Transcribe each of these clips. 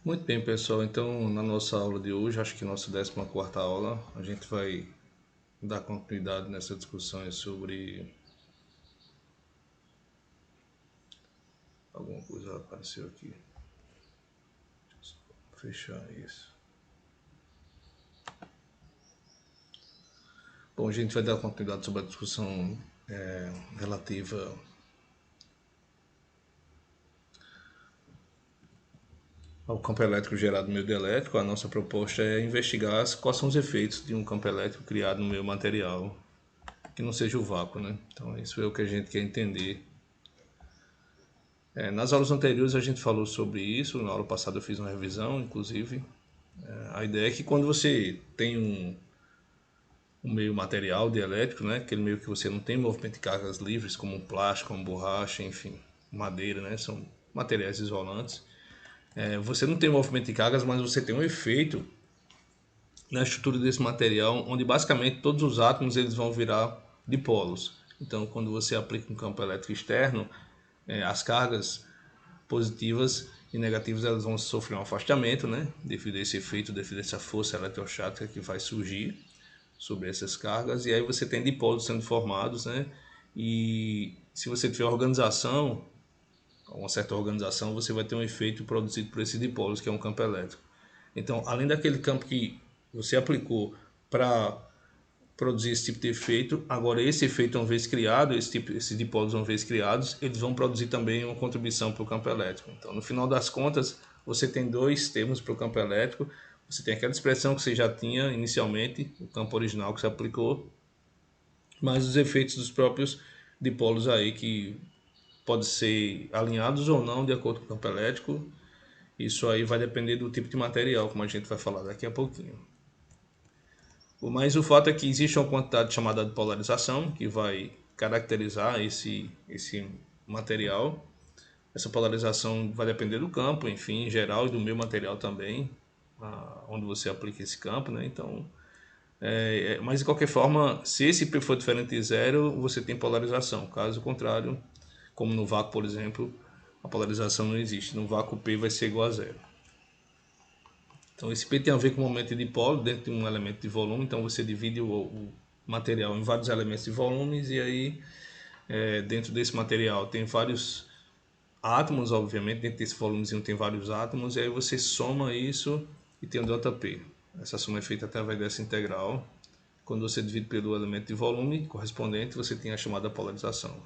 Muito bem, pessoal. Então, na nossa aula de hoje, acho que nossa 14ª aula, a gente vai dar continuidade nessas discussões sobre... Alguma coisa apareceu aqui. Deixa eu só fechar isso. Bom, a gente vai dar continuidade sobre a discussão relativa ao campo elétrico gerado no meio dielétrico. A nossa proposta é investigar quais são os efeitos de um campo elétrico criado no meio material, que não seja o vácuo, né? Então, isso é o que a gente quer entender. Nas aulas anteriores a gente falou sobre isso, na aula passada eu fiz uma revisão, inclusive. A ideia é que quando você tem um meio material dielétrico, né, aquele meio que você não tem movimento de cargas livres, como um plástico, como borracha, enfim, madeira, né, são materiais isolantes. Você não tem movimento de cargas, mas você tem um efeito na estrutura desse material, onde basicamente todos os átomos eles vão virar dipolos. Então, quando você aplica um campo elétrico externo, as cargas positivas e negativas elas vão sofrer um afastamento, né, devido a esse efeito, devido a essa força eletrostática que vai surgir sobre essas cargas, e aí você tem dipólitos sendo formados, né, e se você tiver organização, uma certa organização, você vai ter um efeito produzido por esses dipólitos, que é um campo elétrico. Então, além daquele campo que você aplicou para produzir esse tipo de efeito, agora esse efeito uma vez criado, esses dipólitos uma vez criados, eles vão produzir também uma contribuição para o campo elétrico. Então, no final das contas, você tem dois termos para o campo elétrico. Você tem aquela expressão que você já tinha inicialmente, o campo original que você aplicou, mas os efeitos dos próprios dipólitos aí que podem ser alinhados ou não de acordo com o campo elétrico. Isso aí vai depender do tipo de material, como a gente vai falar daqui a pouquinho. Mas o fato é que existe uma quantidade chamada de polarização que vai caracterizar esse material. Essa polarização vai depender do campo, enfim, em geral, e do meu material também, onde você aplica esse campo, né? Então, mas de qualquer forma, se esse P for diferente de zero, você tem polarização. Caso contrário, como no vácuo, por exemplo, a polarização não existe. No vácuo, P vai ser igual a zero. Então, esse P tem a ver com o momento de dipolo dentro de um elemento de volume. Então, você divide o material em vários elementos de volumes e aí, dentro desse material, tem vários átomos, obviamente. Dentro desse volumezinho tem vários átomos e aí você soma isso e tem o ΔP. Essa soma é feita através dessa integral. Quando você divide pelo elemento de volume correspondente, você tem a chamada polarização,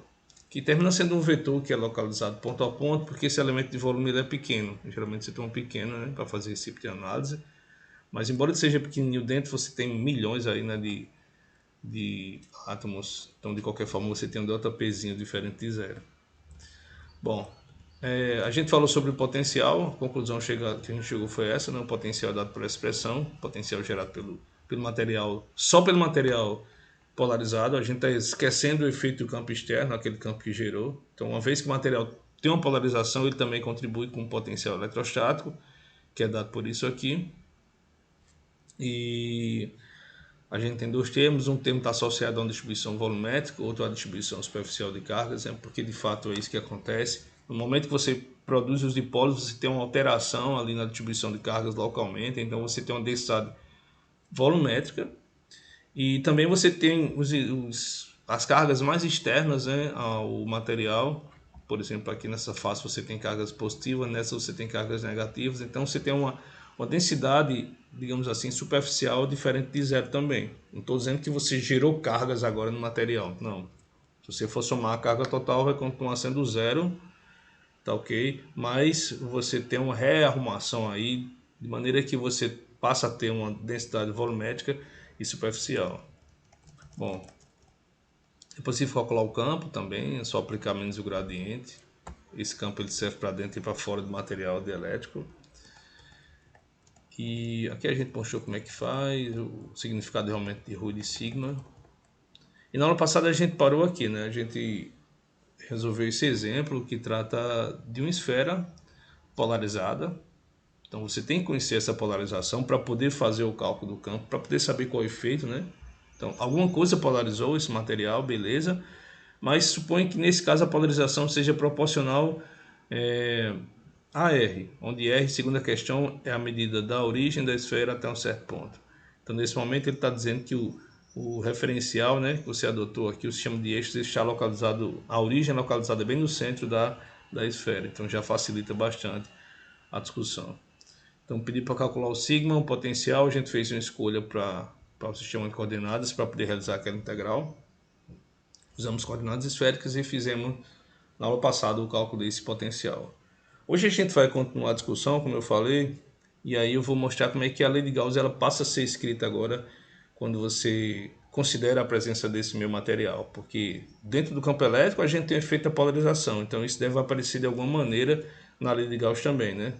que termina sendo um vetor que é localizado ponto a ponto, porque esse elemento de volume ele é pequeno. Geralmente você tem um pequeno, né, para fazer esse tipo de análise. Mas embora ele seja pequenininho dentro, você tem milhões aí, né, de átomos. Então, de qualquer forma, você tem um ΔPzinho diferente de zero. Bom, a gente falou sobre o potencial. A conclusão que a gente chegou foi essa, né? O potencial dado por expressão, potencial gerado pelo material, só pelo material polarizado. A gente está esquecendo o efeito do campo externo, aquele campo que gerou. Então, uma vez que o material tem uma polarização, ele também contribui com o potencial eletrostático, que é dado por isso aqui. E a gente tem dois termos, um termo está associado a uma distribuição volumétrica, outro a distribuição superficial de cargas, porque de fato é isso que acontece. No momento que você produz os dipólitos, você tem uma alteração ali na distribuição de cargas localmente, então você tem uma densidade volumétrica e também você tem as cargas mais externas, né, ao material. Por exemplo, aqui nessa face você tem cargas positivas, nessa você tem cargas negativas, então você tem uma densidade, digamos assim, superficial diferente de zero também. Não estou dizendo que você gerou cargas agora no material, não. Se você for somar a carga total, vai continuar sendo zero, tá ok? Mas você tem uma rearrumação aí, de maneira que você passa a ter uma densidade volumétrica e superficial. Bom, é possível calcular o campo também, é só aplicar menos o gradiente. Esse campo ele serve para dentro e para fora do material dielétrico. E aqui a gente mostrou como é que faz, o significado realmente de Rho e de sigma. E na aula passada a gente parou aqui, né? A gente resolveu esse exemplo que trata de uma esfera polarizada. Então você tem que conhecer essa polarização para poder fazer o cálculo do campo, para poder saber qual é o efeito, né? Então alguma coisa polarizou esse material, beleza? Mas suponha que nesse caso a polarização seja proporcional AR, onde R, segunda questão, é a medida da origem da esfera até um certo ponto. Então, nesse momento, ele está dizendo que o referencial, né, que você adotou aqui, o sistema de eixos, está localizado, a origem é localizada bem no centro da esfera. Então, já facilita bastante a discussão. Então, pedi para calcular o sigma, o potencial, a gente fez uma escolha para o sistema de coordenadas para poder realizar aquela integral. Usamos coordenadas esféricas e fizemos, na aula passada, o cálculo desse potencial. Hoje a gente vai continuar a discussão, como eu falei, e aí eu vou mostrar como é que a lei de Gauss ela passa a ser escrita agora quando você considera a presença desse meu material, porque dentro do campo elétrico a gente tem efeito da polarização, então isso deve aparecer de alguma maneira na lei de Gauss também, né?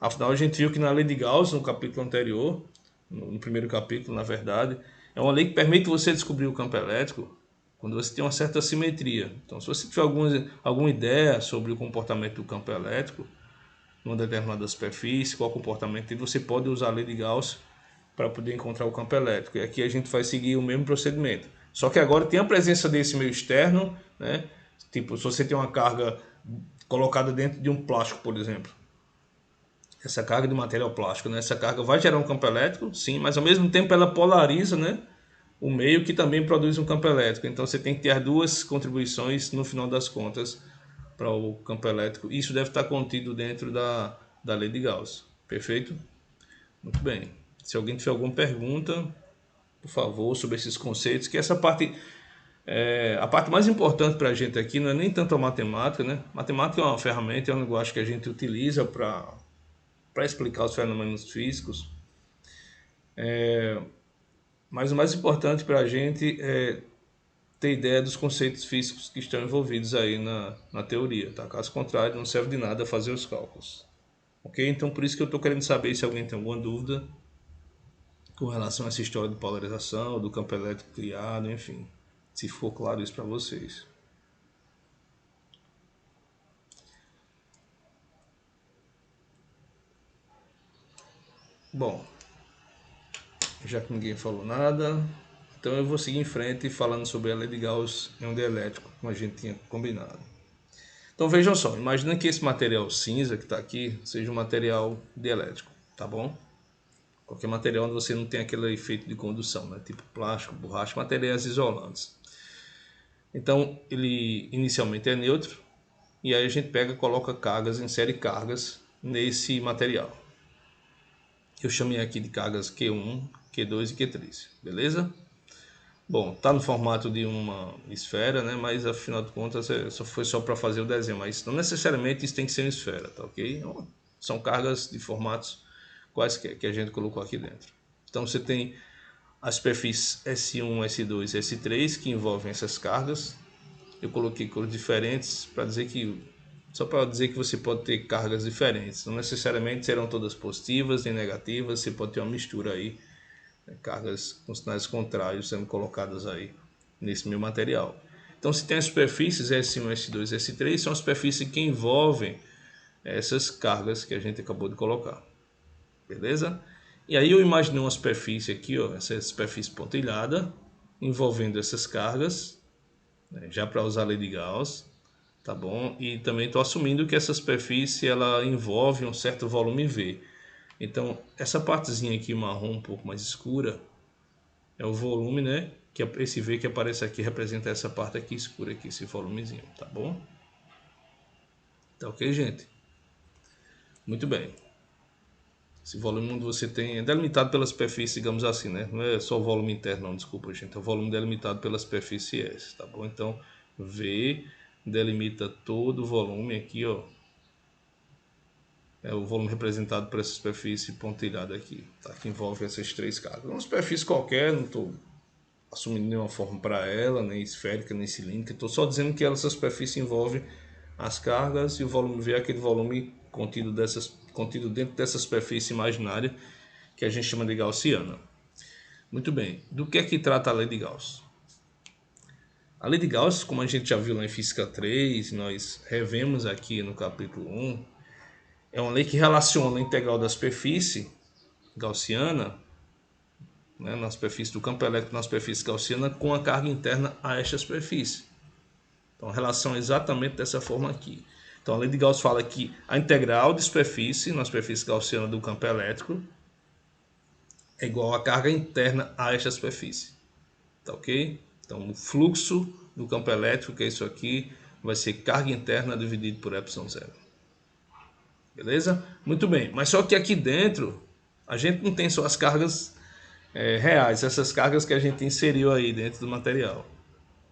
Afinal, a gente viu que na lei de Gauss, no capítulo anterior, no primeiro capítulo, na verdade, é uma lei que permite você descobrir o campo elétrico quando você tem uma certa simetria. Então, se você tiver alguma ideia sobre o comportamento do campo elétrico numa determinada superfície, qual comportamento tem, você pode usar a lei de Gauss para poder encontrar o campo elétrico. E aqui a gente vai seguir o mesmo procedimento. Só que agora tem a presença desse meio externo, né? Tipo, se você tem uma carga colocada dentro de um plástico, por exemplo, essa carga de material plástico, né? Essa carga vai gerar um campo elétrico, sim, mas ao mesmo tempo ela polariza, né? O meio que também produz um campo elétrico. Então você tem que ter as duas contribuições no final das contas para o campo elétrico. Isso deve estar contido dentro da lei de Gauss. Perfeito? Muito bem. Se alguém tiver alguma pergunta, por favor, sobre esses conceitos, que essa parte a parte mais importante para a gente aqui não é nem tanto a matemática, né? Matemática é uma ferramenta, é uma linguagem que a gente utiliza para explicar os fenômenos físicos. Mas o mais importante para a gente é ter ideia dos conceitos físicos que estão envolvidos aí na teoria, tá? Caso contrário, não serve de nada fazer os cálculos. Ok? Então, por isso que eu estou querendo saber se alguém tem alguma dúvida com relação a essa história de polarização, do campo elétrico criado, enfim. Se for claro isso para vocês. Bom, já que ninguém falou nada, então eu vou seguir em frente falando sobre a lei de Gauss em um dielétrico, como a gente tinha combinado. Então vejam só, imagina que esse material cinza que está aqui seja um material dielétrico, tá bom? Qualquer material onde você não tem aquele efeito de condução, né? Tipo plástico, borracha, materiais isolantes. Então ele inicialmente é neutro e aí a gente pega e coloca cargas, insere cargas nesse material. Eu chamei aqui de cargas Q1, Q2 e Q3, beleza? Bom, tá no formato de uma esfera, né? Mas afinal de contas foi só para fazer o desenho, mas não necessariamente isso tem que ser uma esfera, tá ok? São cargas de formatos quaisquer que a gente colocou aqui dentro. Então você tem as superfícies S1, S2 e S3 que envolvem essas cargas. Eu coloquei cores diferentes para dizer que só para dizer que você pode ter cargas diferentes. Não necessariamente serão todas positivas nem negativas, você pode ter uma mistura aí, né? Cargas com sinais contrários sendo colocadas aí nesse meu material. Então, se tem as superfícies S1, S2 e S3, são as superfícies que envolvem essas cargas que a gente acabou de colocar. Beleza? E aí eu imaginei uma superfície aqui, ó, essa superfície pontilhada, envolvendo essas cargas, né, já para usar a lei de Gauss, tá bom? E também estou assumindo que essa superfície ela envolve um certo volume V. Então, essa partezinha aqui marrom um pouco mais escura é o volume, né? Que esse V que aparece aqui representa essa parte aqui escura aqui, esse volumezinho, tá bom? Tá ok, gente? Muito bem. Esse volume onde você tem é delimitado pela superfície, digamos assim, né? Não é só o volume interno, não, desculpa, gente. É o volume delimitado pela superfície S, tá bom? Então, V delimita todo o volume aqui, ó. É o volume representado por essa superfície pontilhada aqui, tá? Que envolve essas três cargas. Uma superfície qualquer, não estou assumindo nenhuma forma para ela, nem esférica, nem cilíndrica. Estou só dizendo que essa superfície envolve as cargas e o volume V é aquele volume contido dentro dessa superfície imaginária que a gente chama de gaussiana. Muito bem, do que é que trata a lei de Gauss? A lei de Gauss, como a gente já viu lá em Física 3, nós revemos aqui no capítulo 1, é uma lei que relaciona a integral da superfície gaussiana, né, na superfície do campo elétrico na superfície gaussiana, com a carga interna a esta superfície. Então a relação é exatamente dessa forma aqui. Então a lei de Gauss fala que a integral de superfície na superfície gaussiana do campo elétrico é igual à carga interna a esta superfície. Tá ok? Então o fluxo do campo elétrico, que é isso aqui, vai ser carga interna dividido por ε0. Beleza? Muito bem. Mas só que aqui dentro a gente não tem só as cargas reais, essas cargas que a gente inseriu aí dentro do material.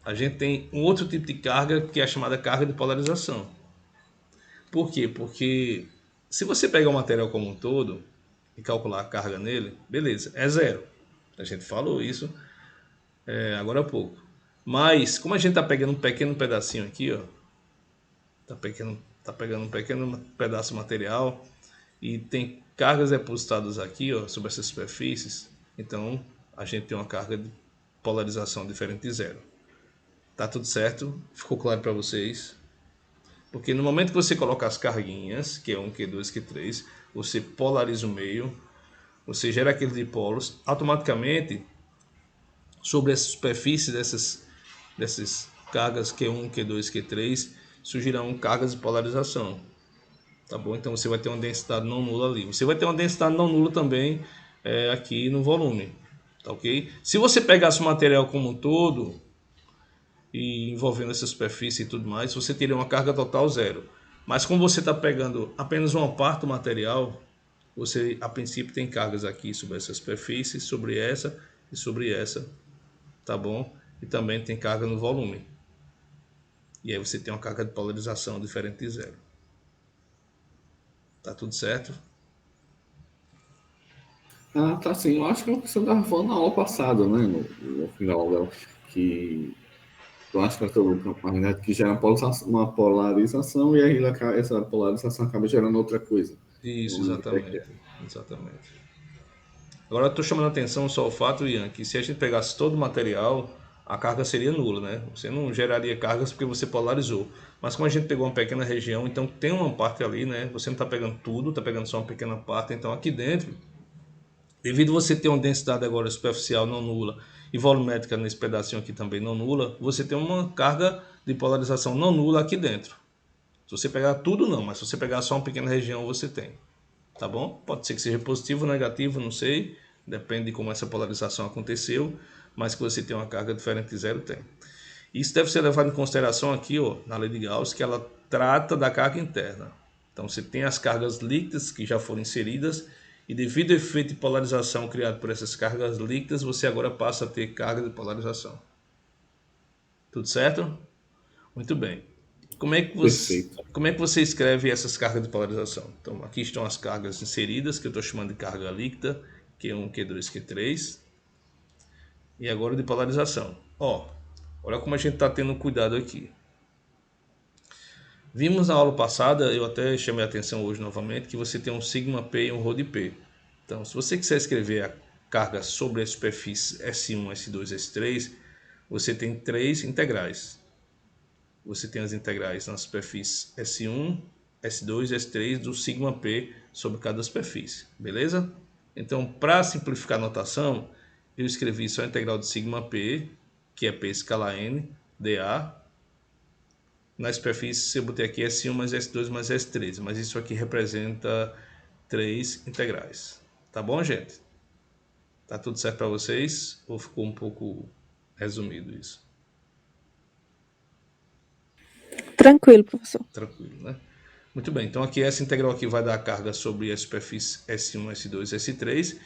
A gente tem um outro tipo de carga que é a chamada carga de polarização. Por quê? Porque se você pegar o material como um todo e calcular a carga nele, beleza, é zero. A gente falou isso agora há pouco. Mas como a gente está pegando um pequeno pedacinho aqui, ó, tá pegando um pequeno pedaço de material e tem cargas depositadas aqui, ó, sobre essas superfícies, então a gente tem uma carga de polarização diferente de zero. Tá tudo certo? Ficou claro para vocês? Porque no momento que você coloca as carguinhas, Q1, Q2, Q3, você polariza o meio, você gera aqueles dipolos, automaticamente sobre essa superfície dessas cargas Q1, Q2, Q3, surgirão cargas de polarização. Tá bom? Então você vai ter uma densidade não nula ali. Você vai ter uma densidade não nula também aqui no volume. Tá ok? Se você pegasse o material como um todo e envolvendo essa superfície e tudo mais, você teria uma carga total zero. Mas como você está pegando apenas uma parte do material, você a princípio tem cargas aqui sobre essa superfície, sobre essa e sobre essa, tá bom? E também tem carga no volume. E aí você tem uma carga de polarização diferente de zero. Tá tudo certo? Ah, tá sim. Eu acho que é o que você estava falando na aula passada, né? No final dela, que eu acho que é todo o campo magnético que gera uma polarização e aí essa polarização acaba gerando outra coisa. Eu Isso, não lembro o que é que é. exatamente. Exatamente. Agora eu estou chamando a atenção só o fato, Ian, que se a gente pegasse todo o material, a carga seria nula, né? Você não geraria cargas porque você polarizou. Mas como a gente pegou uma pequena região, então tem uma parte ali, né? Você não está pegando tudo, está pegando só uma pequena parte. Então aqui dentro, devido a você ter uma densidade agora superficial não nula e volumétrica nesse pedacinho aqui também não nula, você tem uma carga de polarização não nula aqui dentro. Se você pegar tudo, não, mas se você pegar só uma pequena região, você tem. Tá bom? Pode ser que seja positivo ou negativo, não sei. Depende de como essa polarização aconteceu, mas que você tem uma carga diferente de zero, tem. Isso deve ser levado em consideração aqui, ó, na lei de Gauss, que ela trata da carga interna. Então você tem as cargas líquidas que já foram inseridas e devido ao efeito de polarização criado por essas cargas líquidas, você agora passa a ter carga de polarização. Tudo certo? Muito bem. Perfeito. Como é que você escreve essas cargas de polarização? Então, aqui estão as cargas inseridas, que eu estou chamando de carga líquida, Q1, Q2, Q3. E agora de polarização. Ó, olha como a gente está tendo cuidado aqui. Vimos na aula passada, eu até chamei a atenção hoje novamente, que você tem um sigma P e um ρ de P. Então, se você quiser escrever a carga sobre a superfície S1, S2, S3, você tem três integrais. Você tem as integrais na superfície S1, S2 e S3 do sigma P sobre cada superfície, beleza? Então, para simplificar a notação, eu escrevi só a integral de sigma P, que é P escala N, dA. Na superfície eu botei aqui S1 mais S2 mais S3, mas isso aqui representa três integrais. Tá bom, gente? Tá tudo certo para vocês? Ou ficou um pouco resumido isso? Tranquilo, professor. Tranquilo, né? Muito bem, então aqui essa integral aqui vai dar a carga sobre a superfície S1, S2, S3.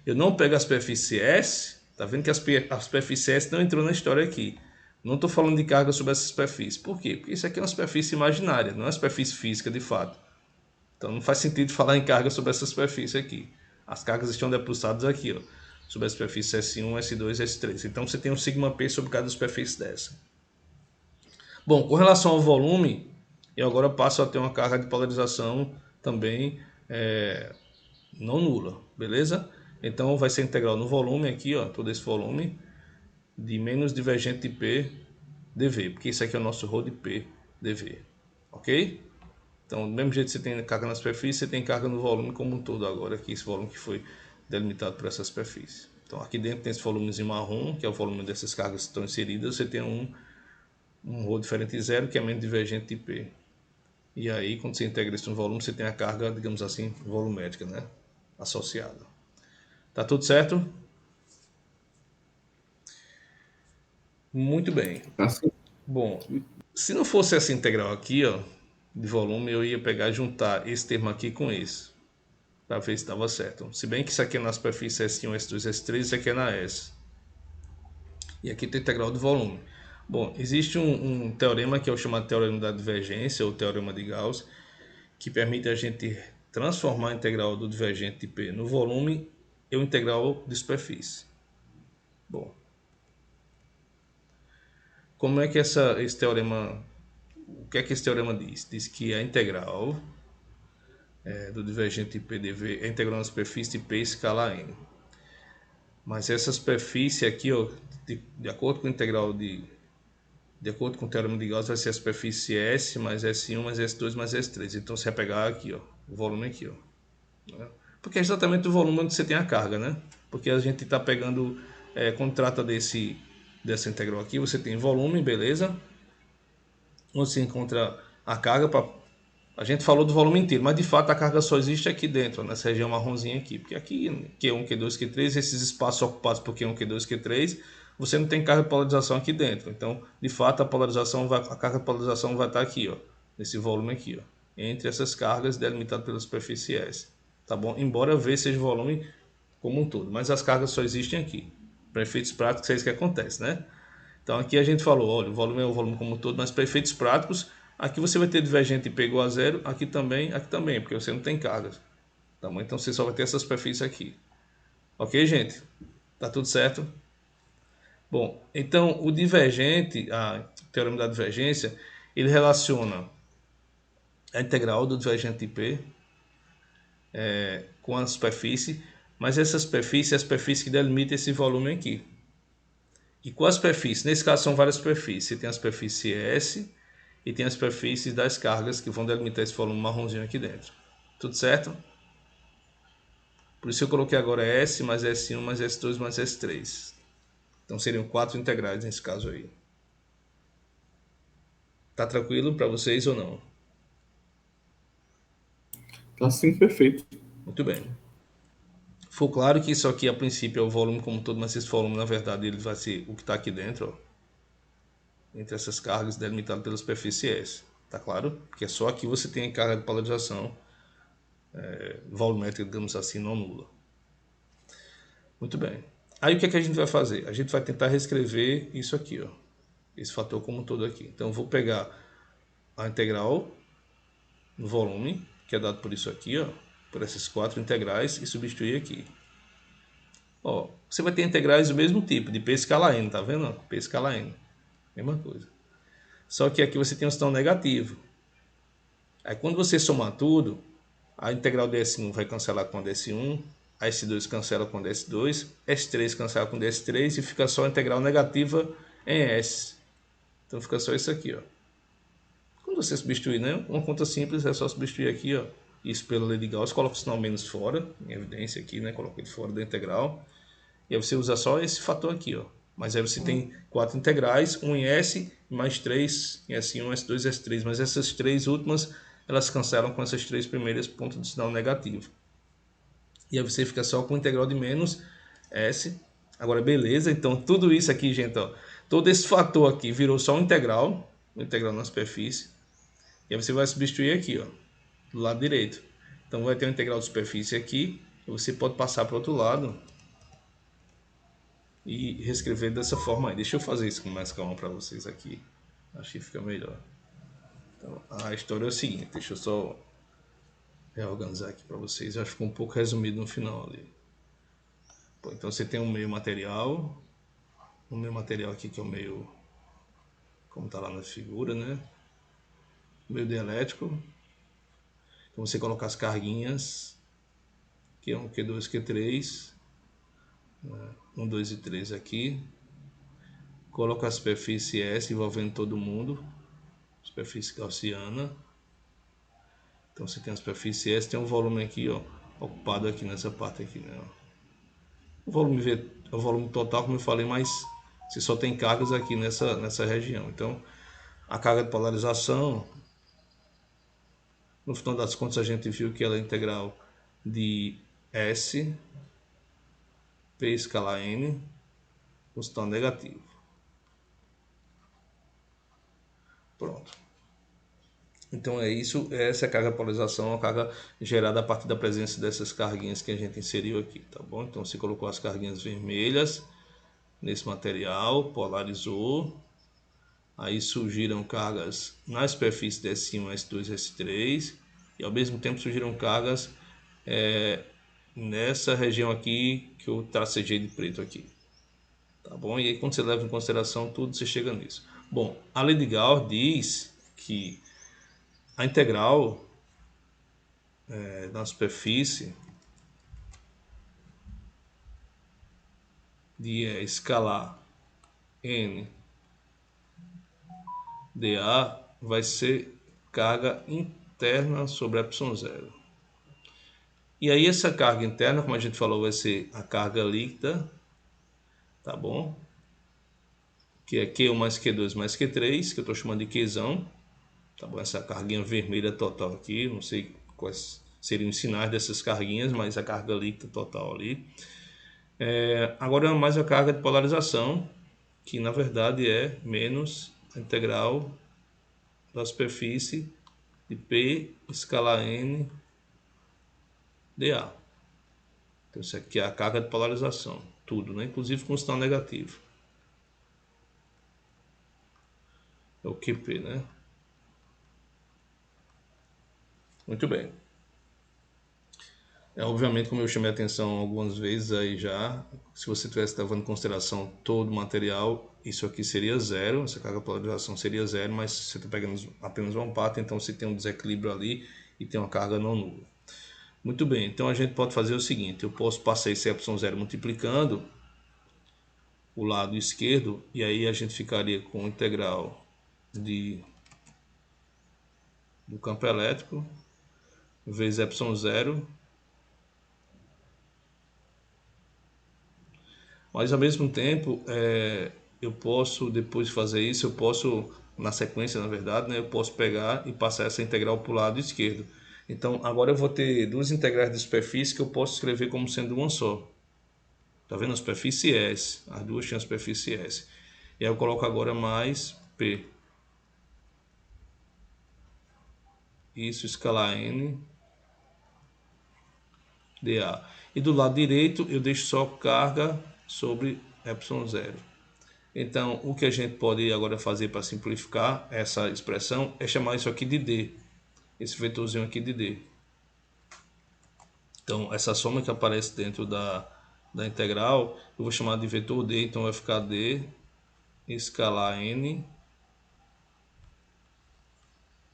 Eu não pego a superfície S, tá vendo que a superfície S não entrou na história aqui. Não estou falando de carga sobre essa superfície. Por quê? Porque isso aqui é uma superfície imaginária, não é uma superfície física de fato. Então não faz sentido falar em carga sobre essa superfície aqui. As cargas estão depositadas aqui, ó, sobre a superfície S1, S2, S3. Então você tem um sigma P sobre cada superfície dessa. Bom, com relação ao volume, eu agora passo a ter uma carga de polarização também não nula, beleza? Então vai ser integral no volume aqui, ó, todo esse volume, de menos divergente de P dV, porque isso aqui é o nosso ρ de P dV, ok? Então, do mesmo jeito que você tem carga na superfície, você tem carga no volume como um todo agora, aqui esse volume que foi delimitado por essa superfície. Então, aqui dentro tem esse volumezinho marrom, que é o volume dessas cargas que estão inseridas, você tem um ρ diferente de zero, que é menos divergente de P. E aí, quando você integra isso no volume, você tem a carga, digamos assim, volumétrica, né? Associada. Tá tudo certo? Muito bem. Assim, Bom, se não fosse essa integral aqui, ó, de volume, eu ia pegar e juntar esse termo aqui com esse, para ver se estava certo. Se bem que isso aqui é na superfície S1, S2, S3, isso aqui é na S. E aqui tem a integral do volume. Bom, existe um teorema que é o chamado teorema da divergência, ou teorema de Gauss, que permite a gente transformar a integral do divergente de P no volume e o integral de superfície. Bom, como é que esse teorema, o que é que esse teorema diz? Diz que a integral do divergente de P dv é a integral da superfície de P escala n. Mas essa superfície aqui, ó, de acordo com a integral de acordo com o teorema de Gauss, vai ser a superfície S mais S1 mais S2 mais S3. Então você vai pegar aqui, ó, o volume aqui, ó. Porque é exatamente o volume onde você tem a carga, né? Porque a gente está pegando, quando trata dessa integral aqui, você tem volume, beleza? Onde se encontra a carga. A gente falou do volume inteiro, mas de fato a carga só existe aqui dentro, nessa região marronzinha aqui. Porque aqui, Q1, Q2, Q3, esses espaços ocupados por Q1, Q2, Q3, você não tem carga de polarização aqui dentro. Então, de fato, a carga de polarização vai estar aqui, ó, nesse volume aqui, ó, entre essas cargas delimitadas pela superfície S. Tá bom? Embora V seja o volume como um todo, mas as cargas só existem aqui. Para efeitos práticos é isso que acontece, né? Então aqui a gente falou, olha, o volume é o volume como um todo, mas para efeitos práticos, aqui você vai ter divergente P igual a zero, aqui também, porque você não tem cargas. Tá bom? Então você só vai ter essa superfície aqui. Ok, gente? Tá tudo certo? Bom, então o divergente, o teorema da divergência, ele relaciona a integral do divergente de P com a superfície, mas essa superfície é a superfície que delimita esse volume aqui. E qual a superfície? Nesse caso são várias superfícies. Você tem a superfície S e tem as superfícies das cargas que vão delimitar esse volume marronzinho aqui dentro. Tudo certo? Por isso eu coloquei agora S mais S1 mais S2 mais S3. Então seriam 4 integrais nesse caso aí. Tá tranquilo para vocês ou não? tá assim perfeito. Muito bem. Ficou claro que isso aqui a princípio é o volume como um todo, mas esse volume na verdade ele vai ser o que está aqui dentro, ó, entre essas cargas delimitadas pela superfície S. Tá claro? Porque só aqui você tem a carga de polarização volumétrica, digamos assim, não nula. Muito bem. Aí o que é que a gente vai fazer? A gente vai tentar reescrever isso aqui, ó, esse fator como um todo aqui. Então eu vou pegar a integral no volume, que é dado por isso aqui, ó, por essas 4 integrais, e substituir aqui. Ó, você vai ter integrais do mesmo tipo, de P escala n, tá vendo? P escala n, mesma coisa. Só que aqui você tem um sinal negativo. Aí quando você somar tudo, a integral de S1 vai cancelar com a DS1, a S2 cancela com a DS2, S3 cancela com a DS3 e fica só a integral negativa em S. Então fica só isso aqui, ó. Quando você substituir, né? Uma conta simples é só substituir aqui, ó, isso pela lei de Gauss, coloca o sinal menos fora, em evidência aqui, né? Coloca ele fora da integral. E aí você usa só esse fator aqui, ó. Mas aí você tem 4 integrais, 1 em S, mais 3 em S1, S2, S3. Mas essas 3 últimas, elas cancelam com essas 3 primeiras pontos de sinal negativo. E aí você fica só com o integral de menos S. Agora, beleza. Então, tudo isso aqui, gente, ó, todo esse fator aqui virou só um integral na superfície. E aí você vai substituir aqui, ó, do lado direito. Então, vai ter um integral de superfície aqui. E você pode passar para o outro lado e reescrever dessa forma aí. Deixa eu fazer isso com mais calma para vocês aqui. Acho que fica melhor. Então, a história é o seguinte. Deixa eu só reorganizar aqui para vocês. Acho que ficou um pouco resumido no final ali. Bom, então você tem um meio material. O meio material aqui que é o meio, como está lá na figura, né? O meio dielétrico. Então você coloca as carguinhas. Q1, Q2, Q3. 1, 2 e 3 aqui. Coloca a superfície S envolvendo todo mundo. Superfície gaussiana. Então você tem a superfície S, tem um volume aqui, ó, ocupado aqui nessa parte aqui, né? O volume V é o volume total, como eu falei, mas você só tem cargas aqui nessa região. Então a carga de polarização No final das contas, a gente viu que ela é integral de S, P escalar N, o sinal negativo. Pronto. Então é isso, essa é a carga de polarização, a carga gerada a partir da presença dessas carguinhas que a gente inseriu aqui, tá bom? Então você colocou as carguinhas vermelhas nesse material, polarizou, aí surgiram cargas na superfície de S1, S2, S3, e ao mesmo tempo surgiram cargas nessa região aqui que eu tracejei de preto aqui, tá bom? E aí quando você leva em consideração tudo, você chega nisso. Bom, a lei de Gauss diz que a integral na superfície de escalar n dA vai ser carga interna sobre ε0. E aí essa carga interna, como a gente falou, vai ser a carga líquida, tá bom? Que é Q1 mais Q2 mais Q3, que eu estou chamando de Qzão, tá bom? Essa carguinha vermelha total aqui, não sei quais seriam os sinais dessas carguinhas, mas a carga líquida total ali. Agora mais a carga de polarização, que na verdade é menos a integral da superfície de P escalar N dA. Então isso aqui é a carga de polarização, tudo, né? Inclusive com sinal negativo. É o QP, né? Muito bem. Obviamente, como eu chamei a atenção algumas vezes aí já, se você estivesse levando em consideração todo o material, isso aqui seria zero, essa carga de polarização seria zero, mas você está pegando apenas uma parte, então você tem um desequilíbrio ali e tem uma carga não nula. Muito bem, então a gente pode fazer o seguinte, eu posso passar esse ε0 multiplicando o lado esquerdo, e aí a gente ficaria com o integral do campo elétrico vezes ε0, mas ao mesmo tempo eu posso, depois de fazer isso, eu posso, na sequência na verdade, né, eu posso pegar e passar essa integral para o lado esquerdo. Então agora eu vou ter duas integrais de superfície que eu posso escrever como sendo uma só. Tá vendo? A superfície S, as duas tinham a superfície S. E aí eu coloco agora mais P. Isso escalar N dA. E do lado direito eu deixo só carga sobre ε0. Então o que a gente pode agora fazer para simplificar essa expressão é chamar isso aqui de D. Esse vetorzinho aqui de D. Então essa soma que aparece dentro da integral eu vou chamar de vetor D. Então vai ficar D escalar N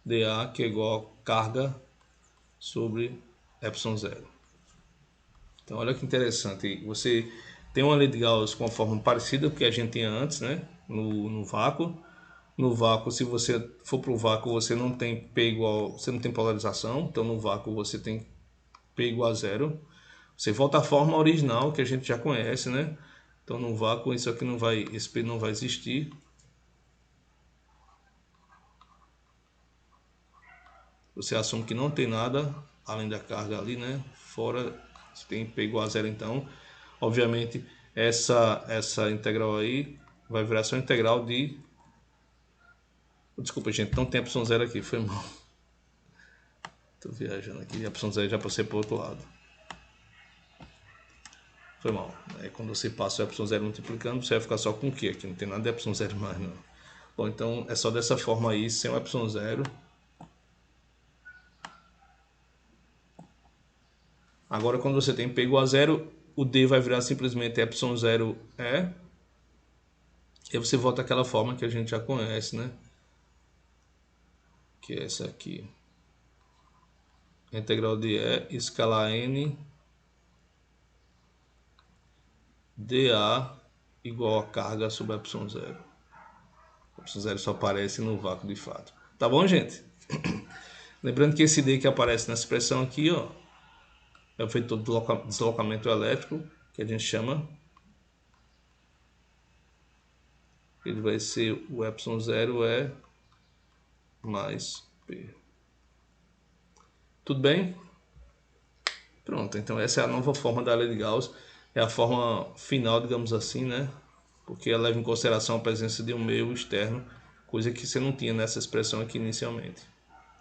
dA, que é igual a carga sobre ε0. Então olha que interessante, você tem uma lei de Gauss com uma forma parecida com o que a gente tinha antes, né? No vácuo. No vácuo, se você for para o vácuo, você não tem P igual, você não tem polarização, então no vácuo você tem P igual a zero. Você volta à forma original que a gente já conhece, né? Então no vácuo isso aqui não vai, esse P não vai existir. Você assume que não tem nada além da carga ali, né? Fora, você tem P igual a zero, então, obviamente, essa integral aí vai virar só integral de... Desculpa, gente, não tem ε0 aqui, foi mal. Tô viajando aqui, ε0 já passei para o outro lado. Foi mal. Aí quando você passa o ε0 multiplicando, você vai ficar só com o Q aqui, não tem nada de ε0 mais, não. Bom, então é só dessa forma aí, sem o ε0. Agora, quando você tem P igual a zero, o D vai virar simplesmente ε0 E. E aí você volta àquela forma que a gente já conhece, né? Que é essa aqui. Integral de E escalar N dA igual a carga sobre ε0. ε0 só aparece no vácuo de fato. Tá bom, gente? Lembrando que esse D que aparece nessa expressão aqui, ó, é o vetor do deslocamento elétrico, que a gente chama. Ele vai ser o ε0 E mais P. Tudo bem? Pronto, então essa é a nova forma da lei de Gauss, é a forma final, digamos assim, né? Porque ela leva em consideração a presença de um meio externo, coisa que você não tinha nessa expressão aqui inicialmente.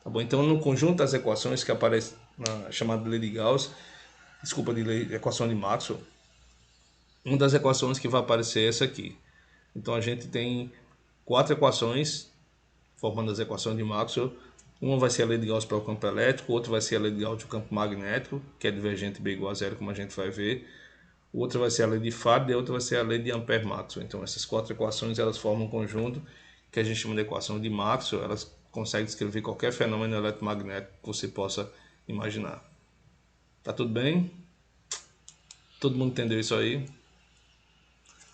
Tá bom? Então, no conjunto das equações que aparece na chamada lei de Gauss, equação de Maxwell, uma das equações que vai aparecer é essa aqui. Então, a gente tem 4 equações formando as equações de Maxwell. Uma vai ser a lei de Gauss para o campo elétrico, outra vai ser a lei de Gauss para o campo magnético, que é divergente B igual a zero, como a gente vai ver. Outra vai ser a lei de Faraday, outra vai ser a lei de Ampère-Maxwell. Então, essas 4 equações elas formam um conjunto que a gente chama de equação de Maxwell. Elas conseguem descrever qualquer fenômeno eletromagnético que você possa imaginar. Tá tudo bem? Todo mundo entendeu isso aí?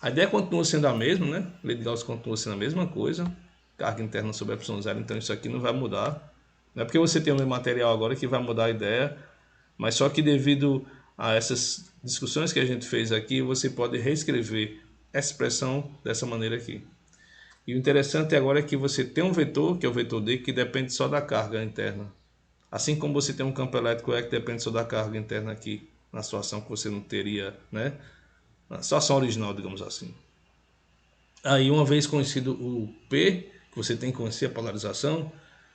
A ideia continua sendo a mesma, né? A lei de Gauss continua sendo a mesma coisa. Carga interna sobre ε0, então isso aqui não vai mudar. Não é porque você tem o meu material agora que vai mudar a ideia, mas só que devido a essas discussões que a gente fez aqui, você pode reescrever essa expressão dessa maneira aqui. E o interessante agora é que você tem um vetor, que é o vetor D, que depende só da carga interna. Assim como você tem um campo elétrico E que depende só da carga interna aqui, na situação que você não teria, né? Na situação original, digamos assim. Aí, uma vez conhecido o P, que você tem que conhecer a polarização,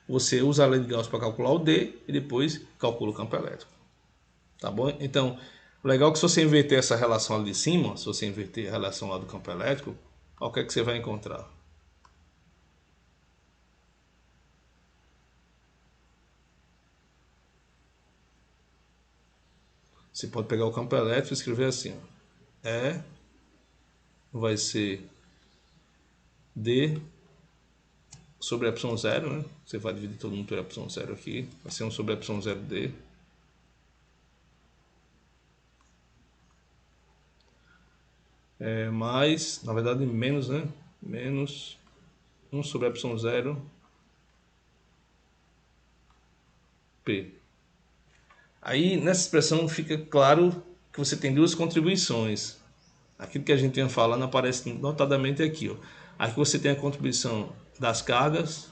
você usa a lei de Gauss para calcular o D e depois calcula o campo elétrico. Tá bom? Então, o legal é que se você inverter essa relação ali de cima, se você inverter a relação lá do campo elétrico, olha o que é que você vai encontrar. Você pode pegar o campo elétrico e escrever assim, ó. E vai ser D sobre ε0, né? Você vai dividir todo mundo por ε0 aqui. Vai ser 1 sobre ε0D. Mais, na verdade, menos, né? Menos 1 sobre ε0 P. Aí, nessa expressão, fica claro que você tem duas contribuições. Aquilo que a gente vinha falando aparece notadamente aqui, ó. Aqui você tem a contribuição das cargas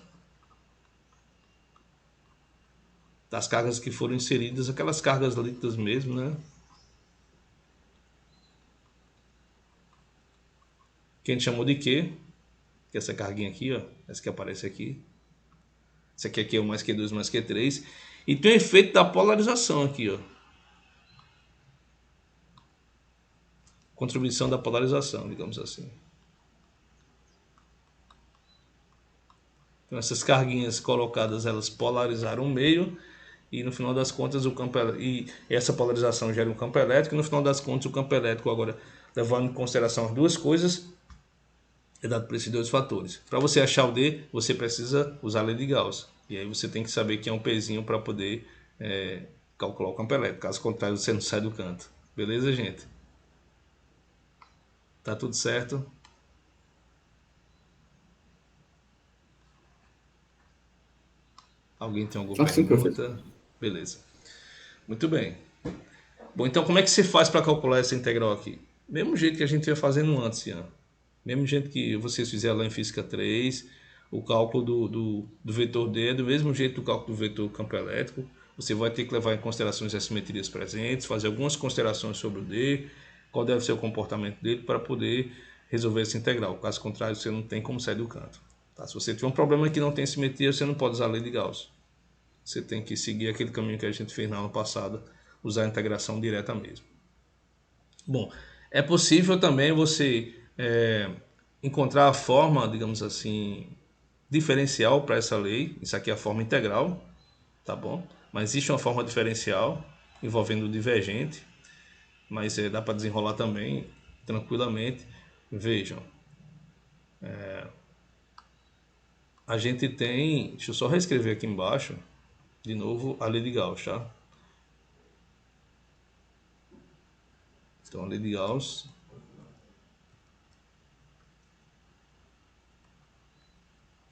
que foram inseridas, aquelas cargas líquidas mesmo, né? Que a gente chamou de Q, que é essa carguinha aqui, ó, essa que aparece aqui. Essa aqui é Q1 mais Q2 mais Q3. E tem o efeito da polarização aqui, ó. Contribuição da polarização, digamos assim. Então essas carguinhas colocadas, elas polarizaram o meio e no final das contas o campo e essa polarização gera um campo elétrico e no final das contas o campo elétrico, agora levando em consideração as duas coisas, é dado por esses dois fatores. Para você achar o D, você precisa usar a lei de Gauss. E aí você tem que saber que é um pezinho para poder calcular o campo elétrico. Caso contrário, você não sai do canto. Beleza, gente? Tá tudo certo? Alguém tem alguma pergunta? Beleza. Muito bem. Bom, então como é que você faz para calcular essa integral aqui? Mesmo jeito que a gente ia fazendo antes, Ian. Mesmo jeito que vocês fizeram lá em Física 3, o cálculo do vetor D é do mesmo jeito do cálculo do vetor campo elétrico. Você vai ter que levar em consideração as assimetrias presentes, fazer algumas considerações sobre o D, qual deve ser o comportamento dele para poder resolver essa integral. Caso contrário, você não tem como sair do canto. Tá? Se você tiver um problema que não tem simetria, você não pode usar a lei de Gauss. Você tem que seguir aquele caminho que a gente fez na aula passada, usar a integração direta mesmo. Bom, é possível também você encontrar a forma, digamos assim, diferencial para essa lei. Isso aqui é a forma integral, tá bom? Mas existe uma forma diferencial envolvendo o divergente, mas dá para desenrolar também tranquilamente. Vejam, a gente tem, deixa eu só reescrever aqui embaixo, de novo, a lei de Gauss, tá? Então, a lei de Gauss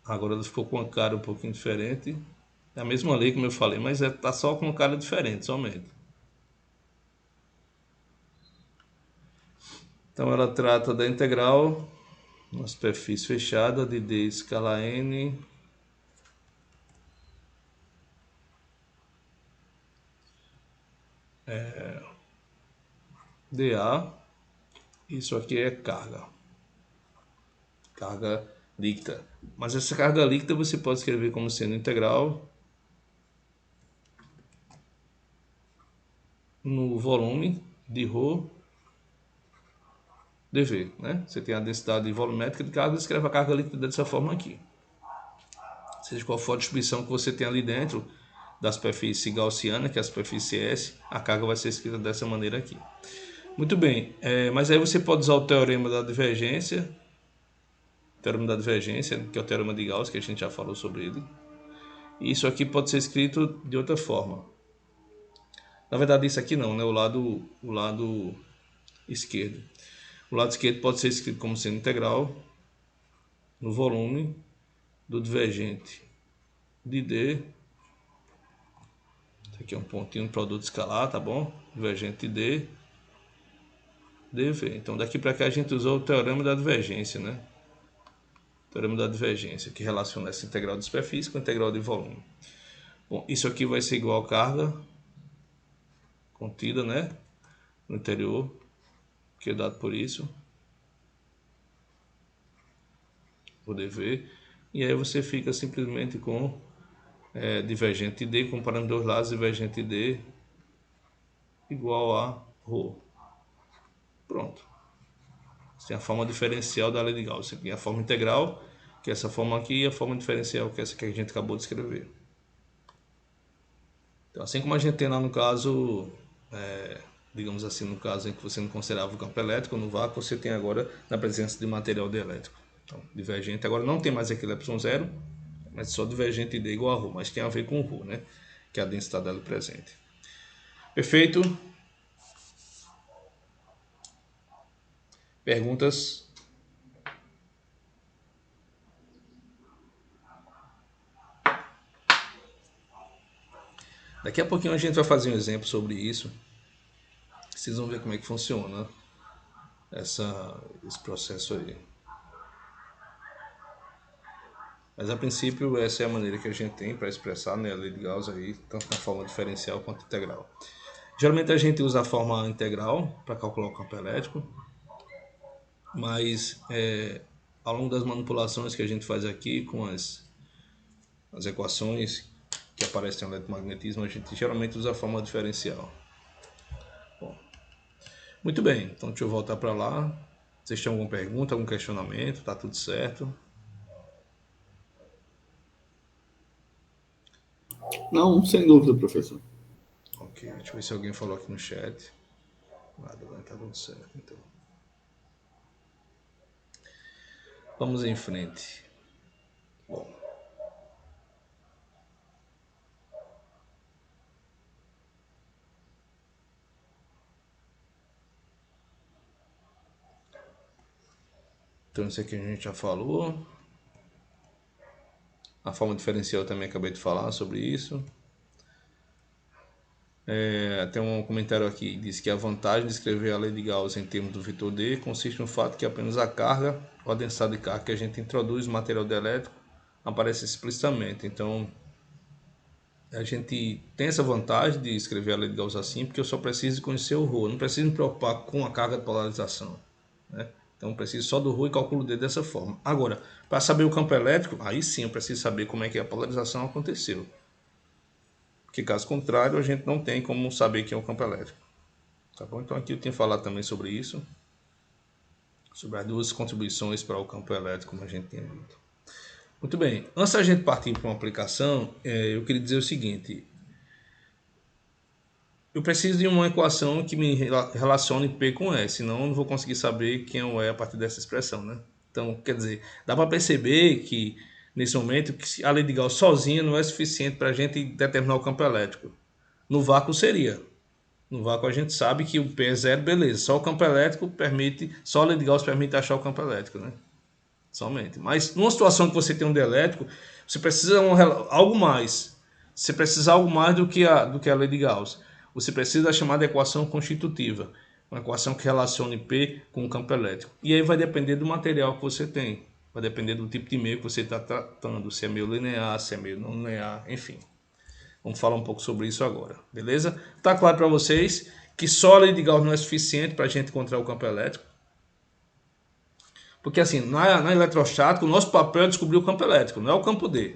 agora ela ficou com uma cara um pouquinho diferente. É a mesma lei, como eu falei, mas tá só com uma cara diferente, somente. Então, ela trata da integral na superfície fechada de D escala N dA, isso aqui é carga líquida. Mas essa carga líquida você pode escrever como sendo integral no volume de ρ dV, né? Você tem a densidade volumétrica de carga, escreve a carga líquida dessa forma aqui. Seja qual for a distribuição que você tem ali dentro da superfície gaussiana, que é a superfície S, a carga vai ser escrita dessa maneira aqui. Muito bem, mas aí você pode usar o teorema da divergência, que é o teorema de Gauss, que a gente já falou sobre ele. E isso aqui pode ser escrito de outra forma. Na verdade, isso aqui não, né? O lado esquerdo. O lado esquerdo pode ser escrito como sendo integral no volume do divergente de D. Isso aqui é um pontinho de produto escalar, tá bom? Divergente de D, dV. Então, daqui para cá a gente usou o teorema da divergência, né? Teorema da divergência, que relaciona essa integral de superfície com a integral de volume. Bom, isso aqui vai ser igual a carga contida, né, no interior, que é dado por isso, o dV, e aí você fica simplesmente com divergente D, comparando dois lados, divergente D igual a ρ. Pronto. Você tem a forma diferencial da lei de Gauss. Você tem a forma integral, que é essa forma aqui, e a forma diferencial, que é essa que a gente acabou de escrever. Então, assim como a gente tem lá no caso, digamos assim, no caso em que você não considerava o campo elétrico no vácuo, você tem agora na presença de material dielétrico. Então, divergente agora não tem mais aquele ε0, mas só divergente D igual a ρ, mas tem a ver com ρ, né? Que é a densidade dela presente. Perfeito? Perguntas? Daqui a pouquinho a gente vai fazer um exemplo sobre isso. Vocês vão ver como é que funciona esse processo aí. Mas a princípio essa é a maneira que a gente tem para expressar, né, a lei de Gauss aí, tanto na forma diferencial quanto integral. Geralmente a gente usa a forma integral para calcular o campo elétrico, mas ao longo das manipulações que a gente faz aqui com as equações que aparecem no eletromagnetismo, a gente geralmente usa a forma diferencial. Bom, muito bem, então deixa eu voltar para lá. Vocês têm alguma pergunta, algum questionamento? Tá tudo certo? Não, sem dúvida, professor. Ok, deixa eu ver se alguém falou aqui no chat. Nada, tá tudo certo, então. Vamos em frente. Bom. Então isso aqui a gente já falou. A forma diferencial eu também acabei de falar sobre isso. Tem um comentário aqui que diz que a vantagem de escrever a lei de Gauss em termos do vetor D consiste no fato que apenas a carga ou a densidade de carga que a gente introduz no material dielétrico aparece explicitamente. Então a gente tem essa vantagem de escrever a lei de Gauss assim, porque eu só preciso conhecer o ρ, não preciso me preocupar com a carga de polarização, né? Então eu preciso só do ρ e calculo o D dessa forma. Agora, para saber o campo elétrico, aí sim eu preciso saber como é que a polarização aconteceu. Porque caso contrário, a gente não tem como saber que é um campo elétrico. Tá bom? Então aqui eu tenho falado também sobre isso, sobre as duas contribuições para o campo elétrico, como a gente tinha dito. Muito bem, antes da gente partir para uma aplicação, eu queria dizer o seguinte: eu preciso de uma equação que me relacione P com E, senão eu não vou conseguir saber quem é o E a partir dessa expressão, né? Então, quer dizer, dá para perceber que nesse momento que a lei de Gauss sozinha não é suficiente para a gente determinar o campo elétrico. No vácuo seria. No vácuo a gente sabe que o P é zero, beleza. Só o campo elétrico permite, só a lei de Gauss permite achar o campo elétrico, né? Somente. Mas numa situação que você tem um dielétrico, você precisa algo mais. Você precisa algo mais do que a lei de Gauss. Você precisa da chamada equação constitutiva, uma equação que relacione P com o campo elétrico. E aí vai depender do material que você tem, vai depender do tipo de meio que você está tratando, se é meio linear, se é meio não linear, enfim. Vamos falar um pouco sobre isso agora, beleza? Tá claro para vocês que só a lei de Gauss não é suficiente para a gente encontrar o campo elétrico? Porque assim, na eletrostática, o nosso papel é descobrir o campo elétrico, não é o campo D.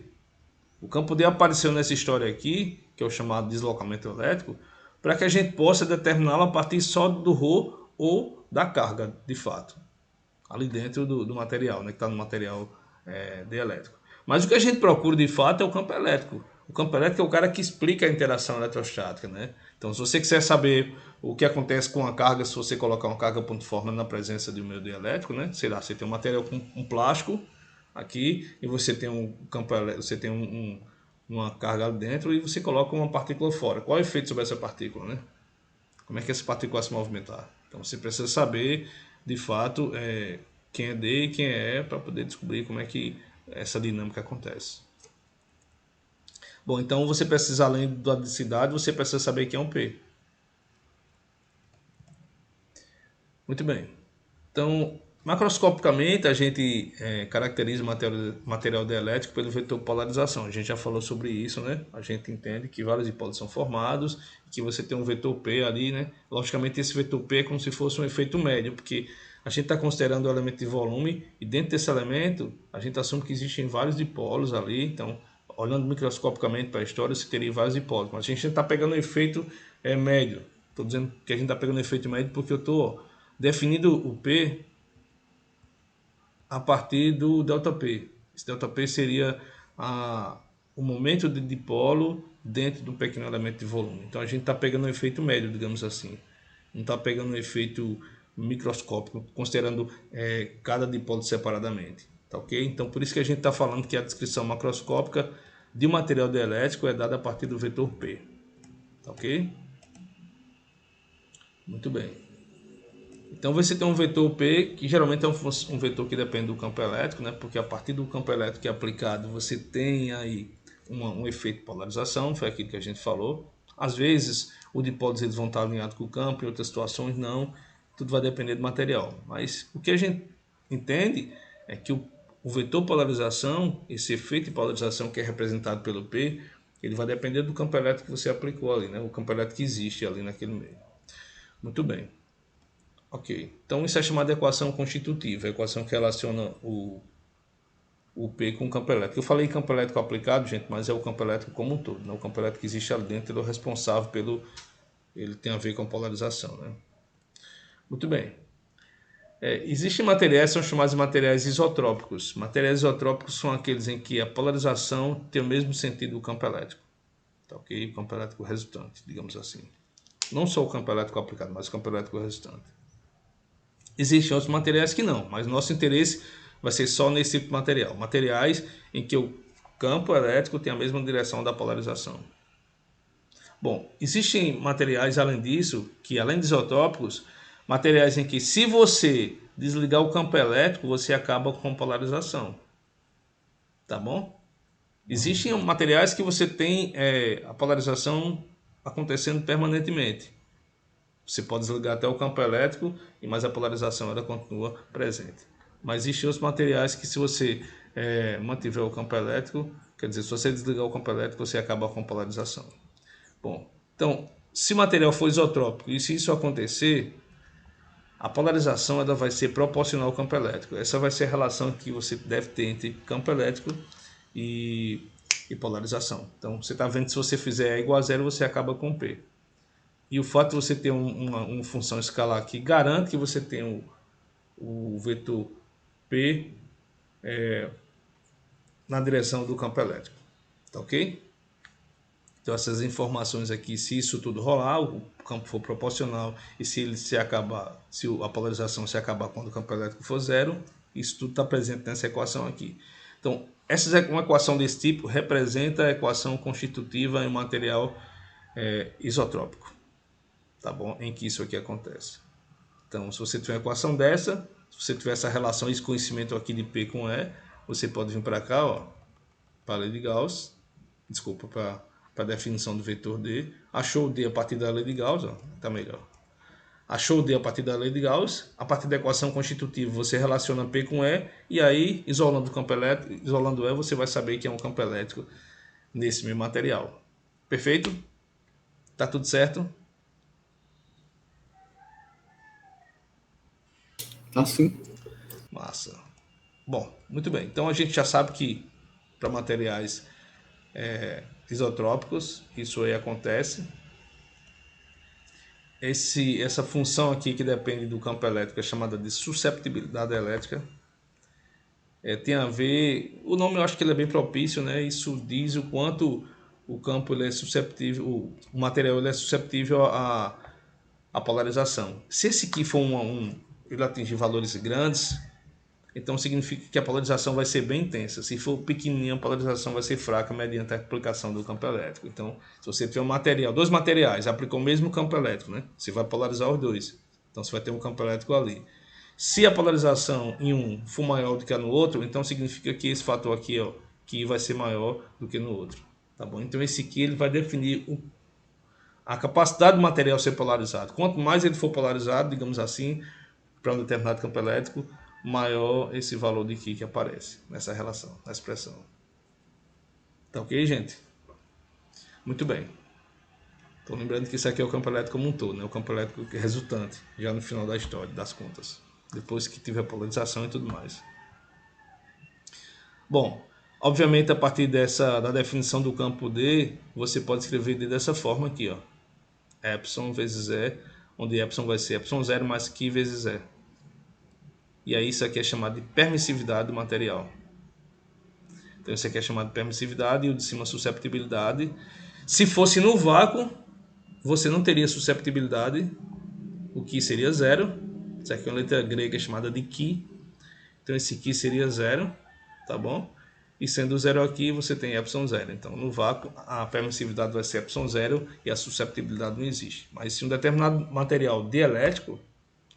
O campo D apareceu nessa história aqui, que é o chamado deslocamento elétrico, para que a gente possa determiná-lo a partir só do ρ ou da carga, de fato, ali dentro do material, né, que está no material dielétrico. Mas o que a gente procura, de fato, é o campo elétrico. O campo elétrico é o cara que explica a interação eletrostática, né? Então, se você quiser saber o que acontece com a carga, se você colocar uma carga pontiforme na presença de um meio dielétrico, né? Sei lá, você tem um material com um plástico aqui e você tem um campo elétrico, você tem uma carga ali dentro e você coloca uma partícula fora. Qual é o efeito sobre essa partícula, né? Como é que essa partícula vai se movimentar? Então, você precisa saber, de fato, quem é D e quem é E para poder descobrir como é que essa dinâmica acontece. Bom, então você precisa, além da densidade, você precisa saber quem é um P. Muito bem. Então, macroscopicamente, a gente caracteriza o material dielétrico pelo vetor polarização. A gente já falou sobre isso, né? A gente entende que vários dipólitos são formados, que você tem um vetor P ali, né? Logicamente, esse vetor P é como se fosse um efeito médio, porque a gente está considerando o elemento de volume e dentro desse elemento, a gente assume que existem vários dipolos ali. Então, olhando microscopicamente para a história, você teria vários dipolos. Mas a gente está pegando o efeito médio. Estou dizendo que a gente está pegando o efeito médio porque eu estou definindo o P a partir do ΔP. Esse ΔP seria o momento de dipolo dentro de um pequeno elemento de volume. Então a gente está pegando um efeito médio, digamos assim. Não está pegando um efeito microscópico, considerando cada dipolo separadamente. Tá ok? Então por isso que a gente está falando que a descrição macroscópica de um material dielétrico é dada a partir do vetor P. Tá ok? Muito bem. Então você tem um vetor P, que geralmente é um vetor que depende do campo elétrico, né? Porque a partir do campo elétrico que é aplicado, você tem aí um efeito de polarização, foi aquilo que a gente falou. Às vezes, os dipólitos eles vão estar alinhados com o campo, em outras situações não. Tudo vai depender do material. Mas o que a gente entende é que o vetor polarização, esse efeito de polarização que é representado pelo P, ele vai depender do campo elétrico que você aplicou ali, né? O campo elétrico que existe ali naquele meio. Muito bem. Ok, então isso é chamado de equação constitutiva, a equação que relaciona o P com o campo elétrico. Eu falei campo elétrico aplicado, gente, mas é o campo elétrico como um todo, né? O campo elétrico que existe ali dentro, ele é o responsável ele tem a ver com a polarização, né? Muito bem. Existem materiais que são chamados de materiais isotrópicos. Materiais isotrópicos são aqueles em que a polarização tem o mesmo sentido do campo elétrico. Tá ok? O campo elétrico resultante, digamos assim. Não só o campo elétrico aplicado, mas o campo elétrico resultante. Existem outros materiais que não, mas nosso interesse vai ser só nesse tipo de material. Materiais em que o campo elétrico tem a mesma direção da polarização. Bom, existem materiais além disso, que além de isotrópicos, materiais em que se você desligar o campo elétrico, você acaba com polarização. Tá bom? Existem materiais que você tem a polarização acontecendo permanentemente. Você pode desligar até o campo elétrico, mas a polarização ela continua presente. Mas existem outros materiais que se você mantiver o campo elétrico, quer dizer, se você desligar o campo elétrico, você acaba com a polarização. Bom, então, se o material for isotrópico e se isso acontecer, a polarização ela vai ser proporcional ao campo elétrico. Essa vai ser a relação que você deve ter entre campo elétrico e polarização. Então, você está vendo que se você fizer E igual a zero, você acaba com P. E o fato de você ter uma função escalar aqui garante que você tem o vetor P na direção do campo elétrico. Tá ok? Então essas informações aqui, se isso tudo rolar, o campo for proporcional e se a polarização se acabar quando o campo elétrico for zero, isso tudo está presente nessa equação aqui. Então, uma equação desse tipo representa a equação constitutiva em um material isotrópico. Tá bom? Em que isso aqui acontece. Então, se você tiver uma equação dessa, se você tiver essa relação, esse conhecimento aqui de P com E, você pode vir para cá, ó, para a lei de Gauss, desculpa, para a definição do vetor D. Achou o D a partir da lei de Gauss, ó, tá melhor. Achou o D a partir da lei de Gauss, a partir da equação constitutiva você relaciona P com E, aí, isolando o campo elétrico, isolando E, você vai saber que é um campo elétrico nesse mesmo material. Perfeito? Tá tudo certo? Assim. Massa. Bom, muito bem. Então a gente já sabe que para materiais isotrópicos isso aí acontece. Essa função aqui que depende do campo elétrico é chamada de susceptibilidade elétrica. Tem a ver, o nome eu acho que ele é bem propício, né? Isso diz o quanto o campo ele é susceptível, o material ele é susceptível à polarização. Se esse aqui for ele atingir valores grandes, então significa que a polarização vai ser bem intensa. Se for pequenininha, a polarização vai ser fraca mediante a aplicação do campo elétrico. Então, se você tiver dois materiais, aplicou o mesmo campo elétrico, né? Você vai polarizar os dois. Então, você vai ter um campo elétrico ali. Se a polarização em um for maior do que a no outro, então significa que esse fator aqui, ó, que vai ser maior do que no outro. Tá bom? Então, esse aqui ele vai definir a capacidade do material ser polarizado. Quanto mais ele for polarizado, digamos assim, para um determinado campo elétrico, maior esse valor de Ki que aparece nessa relação, na expressão. Tá ok, gente? Muito bem. Estou lembrando que isso aqui é o campo elétrico como um todo, né? O campo elétrico resultante, já no final da história, das contas. Depois que tiver polarização e tudo mais. Bom, obviamente a partir da definição do campo D, você pode escrever D dessa forma aqui, ó. Epsilon vezes E, onde Epsilon vai ser Epsilon 0 mais Ki vezes E. E aí isso aqui é chamado de permissividade do material. Então isso aqui é chamado de permissividade e o de cima susceptibilidade. Se fosse no vácuo, você não teria susceptibilidade, o Ki seria zero. Isso aqui é uma letra grega chamada de Ki. Então esse Ki seria zero, tá bom? E sendo zero aqui, você tem Epsilon zero. Então no vácuo, a permissividade vai ser Epsilon zero e a susceptibilidade não existe. Mas se um determinado material dielétrico,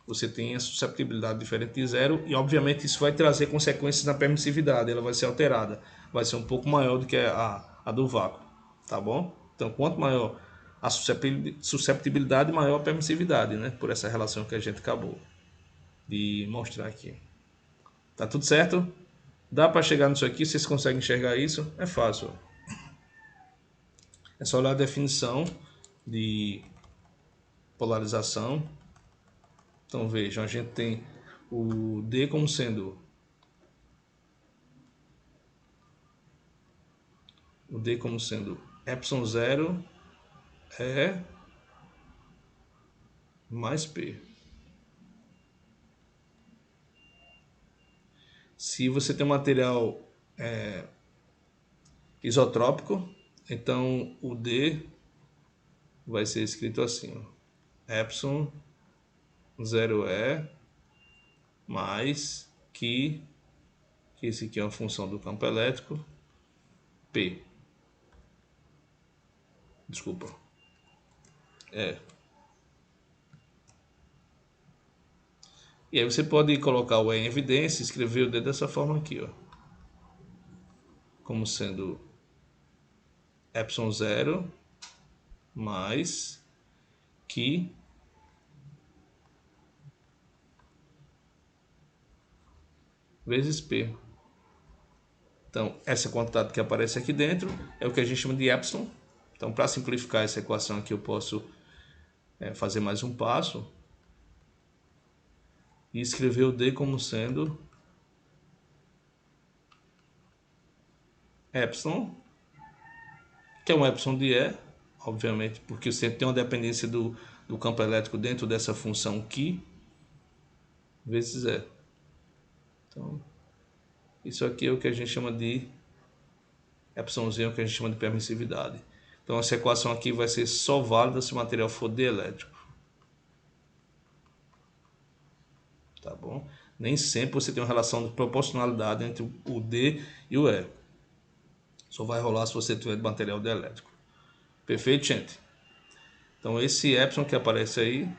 você tem a susceptibilidade diferente de zero e obviamente isso vai trazer consequências na permissividade, ela vai ser alterada, vai ser um pouco maior do que a do vácuo, tá bom? Então quanto maior a susceptibilidade, maior a permissividade, né? Por essa relação que a gente acabou de mostrar aqui. Tá tudo certo? Dá para chegar nisso aqui? Vocês conseguem enxergar isso? É fácil. É só olhar a definição de polarização. Então vejam, a gente tem o D como sendo Epsilon 0 E mais P. Se você tem um material isotrópico, então o D vai ser escrito assim, ó, Epsilon 0E mais que esse aqui é uma função do campo elétrico, P. Desculpa. E aí você pode colocar o E em evidência e escrever o D dessa forma aqui, ó. Como sendo Epsilon 0 mais que vezes P. Então, essa quantidade que aparece aqui dentro é o que a gente chama de Epsilon. Então, para simplificar essa equação aqui, eu posso fazer mais um passo e escrever o D como sendo Epsilon, que é um Epsilon de E, obviamente, porque você tem uma dependência do campo elétrico dentro dessa função Ki, vezes E. Então, isso aqui é o que a gente chama de Epsilonzinho, que a gente chama de permissividade. Então, essa equação aqui vai ser só válida se o material for dielétrico. Tá bom? Nem sempre você tem uma relação de proporcionalidade entre o D e o E. Só vai rolar se você tiver material dielétrico. Perfeito, gente? Então, esse epsilon que aparece aí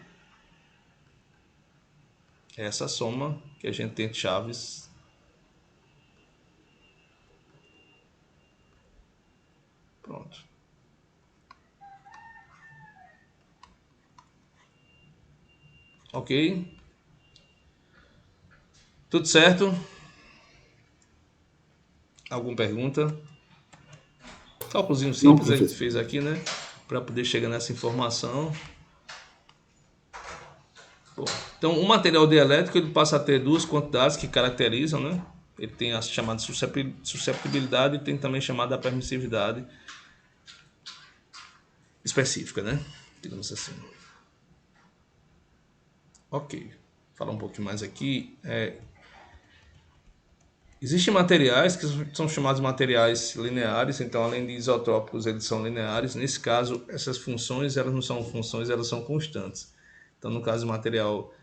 é essa soma que a gente tem de chaves. Pronto. Ok? Tudo certo? Alguma pergunta? Cálculozinho Não, simples a gente professor. fez aqui, né? Para poder chegar nessa informação. Bom, então, o material dielétrico ele passa a ter duas quantidades que caracterizam, né? Ele tem a chamada susceptibilidade e tem também a chamada permissividade específica, né? Digamos assim. Ok. Falar um pouquinho mais aqui. Existem materiais que são chamados materiais lineares, então além de isotrópicos eles são lineares. Nesse caso, essas funções elas não são funções, elas são constantes. Então no caso do material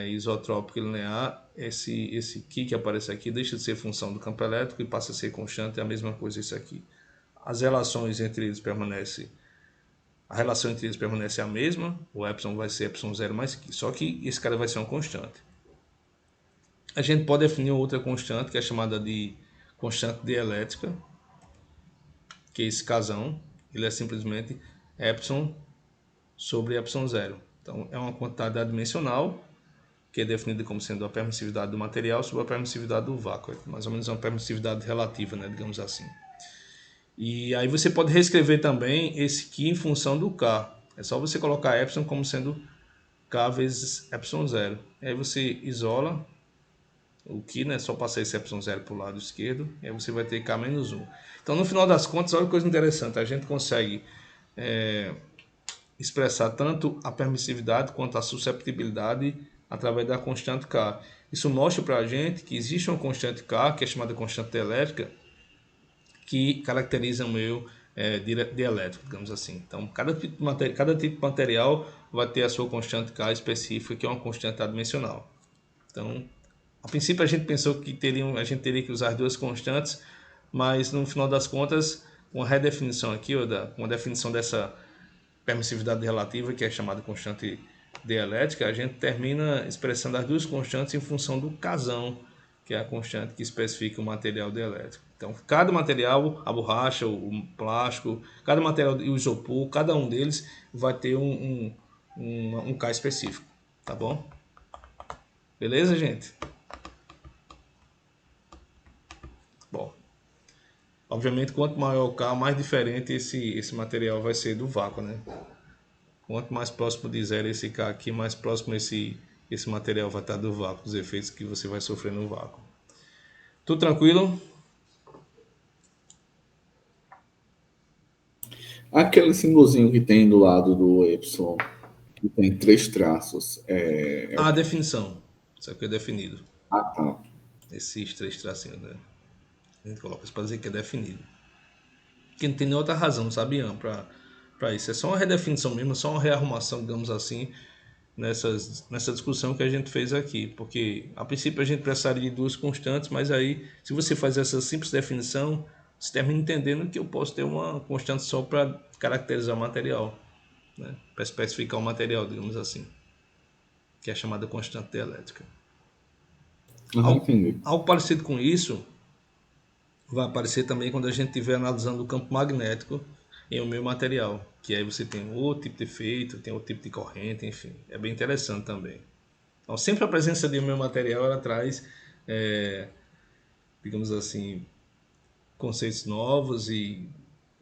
isotrópico e linear, esse que aparece aqui deixa de ser função do campo elétrico e passa a ser constante, é a mesma coisa isso aqui. As relações entre eles permanecem, a relação entre eles permanece a mesma, o epsilon vai ser epsilon zero mais que, só que esse cara vai ser uma constante. A gente pode definir outra constante, que é chamada de constante dielétrica, que é esse casão. Ele é simplesmente epsilon sobre epsilon zero. Então, é uma quantidade adimensional, que é definida como sendo a permissividade do material sobre a permissividade do vácuo. É mais ou menos uma permissividade relativa, né, digamos assim. E aí você pode reescrever também esse Q em função do K. É só você colocar epsilon como sendo K vezes epsilon zero. E aí você isola o que, né? Só passar esse epsilon zero para o lado esquerdo, e aí você vai ter K menos 1. Então, no final das contas, olha que coisa interessante, a gente consegue expressar tanto a permissividade quanto a susceptibilidade através da constante K. Isso mostra para a gente que existe uma constante K, que é chamada constante elétrica, que caracteriza o meio dielétrico, digamos assim. Então, cada tipo de material vai ter a sua constante K específica, que é uma constante adimensional. Então, a princípio a gente pensou que a gente teria que usar as duas constantes, mas no final das contas, uma redefinição aqui, uma definição dessa permissividade relativa, que é chamada constante dielétrica, a gente termina expressando as duas constantes em função do casão, que é a constante que especifica o material dielétrico. Então, cada material, a borracha, o plástico, cada material, o isopor, cada um deles vai ter um K específico, tá bom? Beleza, gente? Bom, obviamente, quanto maior o K, mais diferente esse material vai ser do vácuo, né? Quanto mais próximo de zero esse K aqui, mais próximo esse material vai estar do vácuo, os efeitos que você vai sofrer no vácuo. Tudo tranquilo? Aquele símbolozinho que tem do lado do Y, que tem 3 traços. A definição. Isso aqui é definido. Ah, tá. Esses 3 tracinhos, né? A gente coloca isso para dizer que é definido. Que não tem nem outra razão, sabe, Ian, para isso. É só uma redefinição mesmo, só uma rearrumação, digamos assim, nessa discussão que a gente fez aqui. Porque, a princípio, a gente precisaria de duas constantes, mas aí, se você faz essa simples definição, você termina entendendo que eu posso ter uma constante só para caracterizar o material, né? Para especificar o material, digamos assim, que é a chamada constante dielétrica. Entendi. Algo parecido com isso vai aparecer também quando a gente estiver analisando o campo magnético em um meio material, que aí você tem outro tipo de efeito, tem outro tipo de corrente, enfim, é bem interessante também. Então, sempre a presença de um meio material ela traz, digamos assim, conceitos novos e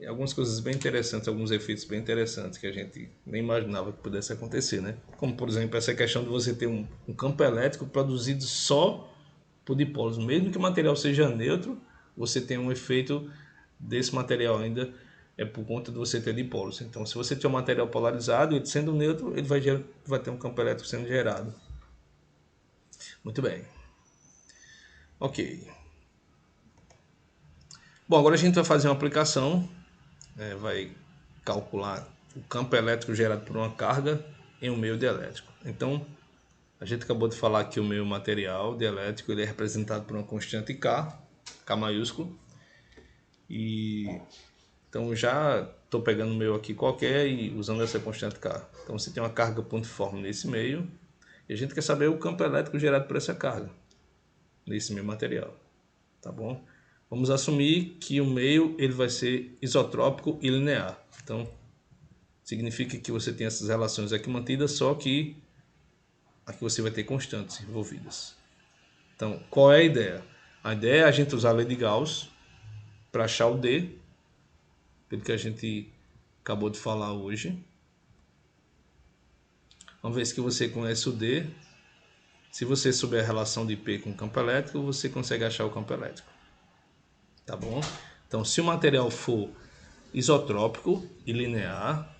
algumas coisas bem interessantes, alguns efeitos bem interessantes que a gente nem imaginava que pudesse acontecer, né? Como, por exemplo, essa questão de você ter um campo elétrico produzido só por dipólitos. Mesmo que o material seja neutro, você tem um efeito desse material ainda por conta de você ter dipólitos. Então, se você tem um material polarizado, ele sendo neutro, ele vai ter um campo elétrico sendo gerado. Muito bem. Ok. Bom, agora a gente vai fazer uma aplicação, vai calcular o campo elétrico gerado por uma carga em um meio dielétrico. Então, a gente acabou de falar que o meio material dielétrico ele é representado por uma constante K, K maiúsculo. E então já estou pegando o meu aqui qualquer e usando essa constante K. Então você tem uma carga pontiforme nesse meio e a gente quer saber o campo elétrico gerado por essa carga nesse meio material, tá bom? Vamos assumir que o meio ele vai ser isotrópico e linear. Então significa que você tem essas relações aqui mantidas, só que aqui você vai ter constantes envolvidas. Então qual é a ideia? A ideia é a gente usar a lei de Gauss para achar o D pelo que a gente acabou de falar hoje. Uma vez que você conhece o D, se você souber a relação de P com o campo elétrico, você consegue achar o campo elétrico. Tá bom? Então, se o material for isotrópico e linear,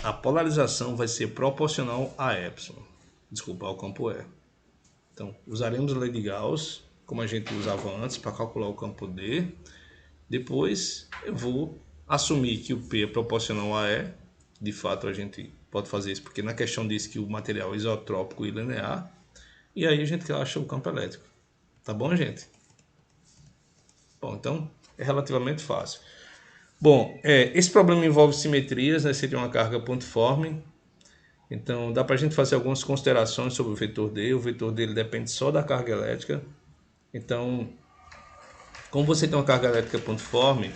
a polarização vai ser proporcional a epsilon. Desculpa, ao campo E. Então, usaremos a lei de Gauss, como a gente usava antes, para calcular o campo D. Depois, eu vou assumir que o P é proporcional a E. De fato, a gente pode fazer isso, porque na questão diz que o material é isotrópico e linear. E aí a gente acha o campo elétrico. Tá bom, gente? Bom, então é relativamente fácil. Bom, esse problema envolve simetrias, né? Seria uma carga pontiforme. Então, dá para a gente fazer algumas considerações sobre o vetor D. O vetor dele depende só da carga elétrica. Então, como você tem uma carga elétrica pontiforme,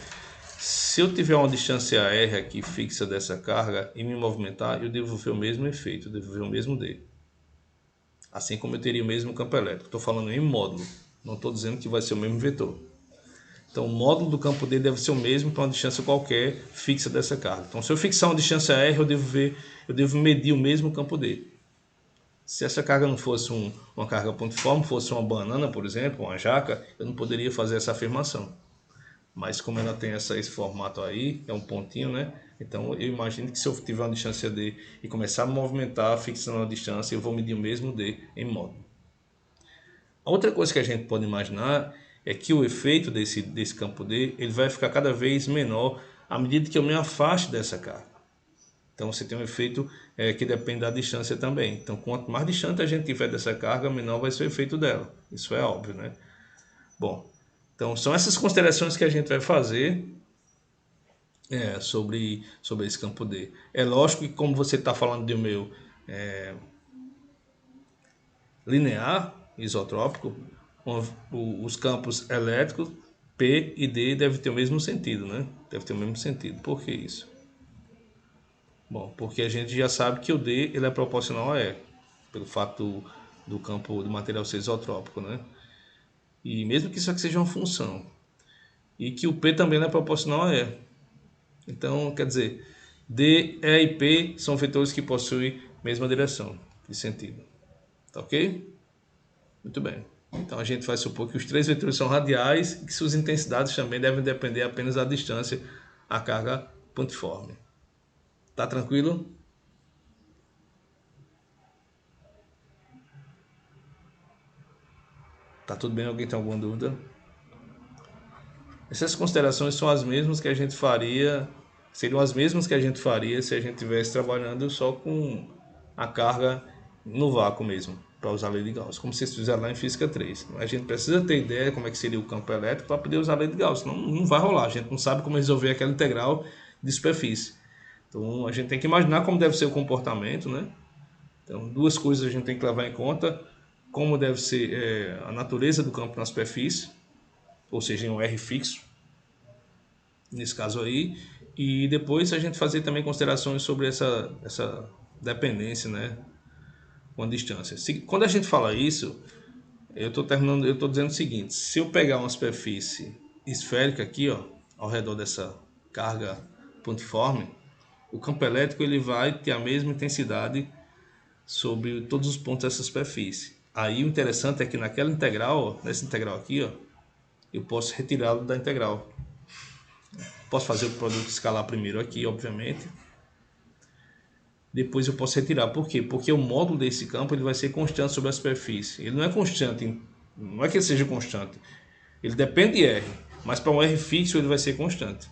se eu tiver uma distância R aqui fixa dessa carga e me movimentar, eu devo ver o mesmo efeito, eu devo ver o mesmo D. Assim como eu teria o mesmo campo elétrico. Estou falando em módulo, não estou dizendo que vai ser o mesmo vetor. Então, o módulo do campo D deve ser o mesmo para uma distância qualquer fixa dessa carga. Então, se eu fixar uma distância R, eu devo medir o mesmo campo D. Se essa carga não fosse uma carga pontiforme, fosse uma banana, por exemplo, uma jaca, eu não poderia fazer essa afirmação. Mas como ela tem esse formato aí, é um pontinho, né? Então, eu imagino que se eu tiver uma distância D e começar a movimentar, fixando a distância, eu vou medir o mesmo D em módulo. A outra coisa que a gente pode imaginar é que o efeito desse campo D ele vai ficar cada vez menor à medida que eu me afaste dessa carga. Então você tem um efeito que depende da distância também. Então quanto mais distante a gente tiver dessa carga, menor vai ser o efeito dela. Isso é óbvio, né? Bom, então são essas considerações que a gente vai fazer sobre esse campo D. É lógico que como você está falando de um meio linear, isotrópico, os campos elétricos P e D devem ter o mesmo sentido, né? Deve ter o mesmo sentido. Por que isso? Bom, porque a gente já sabe que o D ele é proporcional a E, pelo fato do campo do material ser isotrópico, né? E mesmo que isso aqui seja uma função. E que o P também é proporcional a E. Então, quer dizer, D, E e P são vetores que possuem mesma direção de sentido. Tá ok? Muito bem. Então a gente vai supor que os três vetores são radiais e que suas intensidades também devem depender apenas da distância à carga pontiforme. Tá tranquilo? Tá tudo bem? Alguém tem alguma dúvida? Essas considerações são as mesmas que a gente faria, seriam as mesmas que a gente faria se a gente estivesse trabalhando só com a carga no vácuo mesmo, para usar a lei de Gauss, como vocês fizeram lá em Física 3. A gente precisa ter ideia como é que seria o campo elétrico para poder usar a lei de Gauss, senão não vai rolar, a gente não sabe como resolver aquela integral de superfície. Então a gente tem que imaginar como deve ser o comportamento, né? Então duas coisas a gente tem que levar em conta, como deve ser a natureza do campo na superfície, ou seja, em um R fixo, nesse caso aí, e depois a gente fazer também considerações sobre essa dependência, né, com a distância. Quando a gente fala isso, eu estou dizendo o seguinte: se eu pegar uma superfície esférica aqui, ó, ao redor dessa carga pontiforme, o campo elétrico ele vai ter a mesma intensidade sobre todos os pontos dessa superfície. Aí o interessante é que naquela integral, ó, nessa integral aqui, ó, eu posso retirá-lo da integral. Posso fazer o produto escalar primeiro aqui, obviamente. Depois eu posso retirar. Por quê? Porque o módulo desse campo ele vai ser constante sobre a superfície. Ele não é constante, não é que ele seja constante. Ele depende de R, mas para um R fixo ele vai ser constante.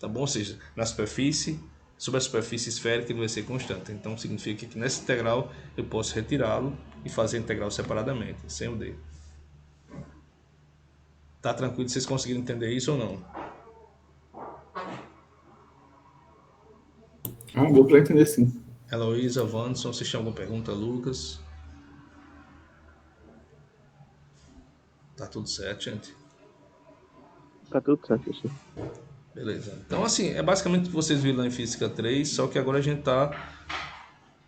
Tá bom? Ou seja, na superfície, sobre a superfície esférica ele vai ser constante. Então significa que nessa integral eu posso retirá-lo e fazer a integral separadamente, sem o D. Tá tranquilo? Vocês conseguiram entender isso ou não? Deu para entender sim. Heloísa, Wanderson, vocês têm alguma pergunta? Lucas? Tá tudo certo, gente? Tá tudo certo, professor. Beleza. Então, assim, é basicamente o que vocês viram lá em Física 3, só que agora a gente está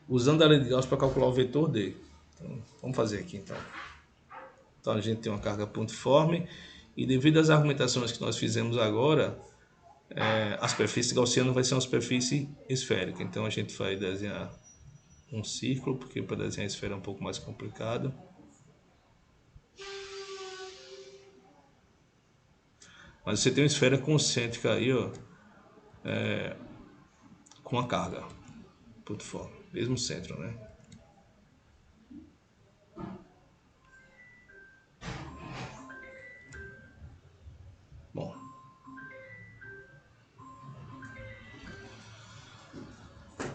usando a lei de Gauss para calcular o vetor D. Então, vamos fazer aqui, então. Então, a gente tem uma carga pontiforme e devido às argumentações que nós fizemos agora, A superfície gaussiana vai ser uma superfície esférica. Então a gente vai desenhar um círculo, porque para desenhar esfera é um pouco mais complicado. Mas você tem uma esfera concêntrica aí, ó, com a carga, ponto fora, mesmo centro, né? Bom,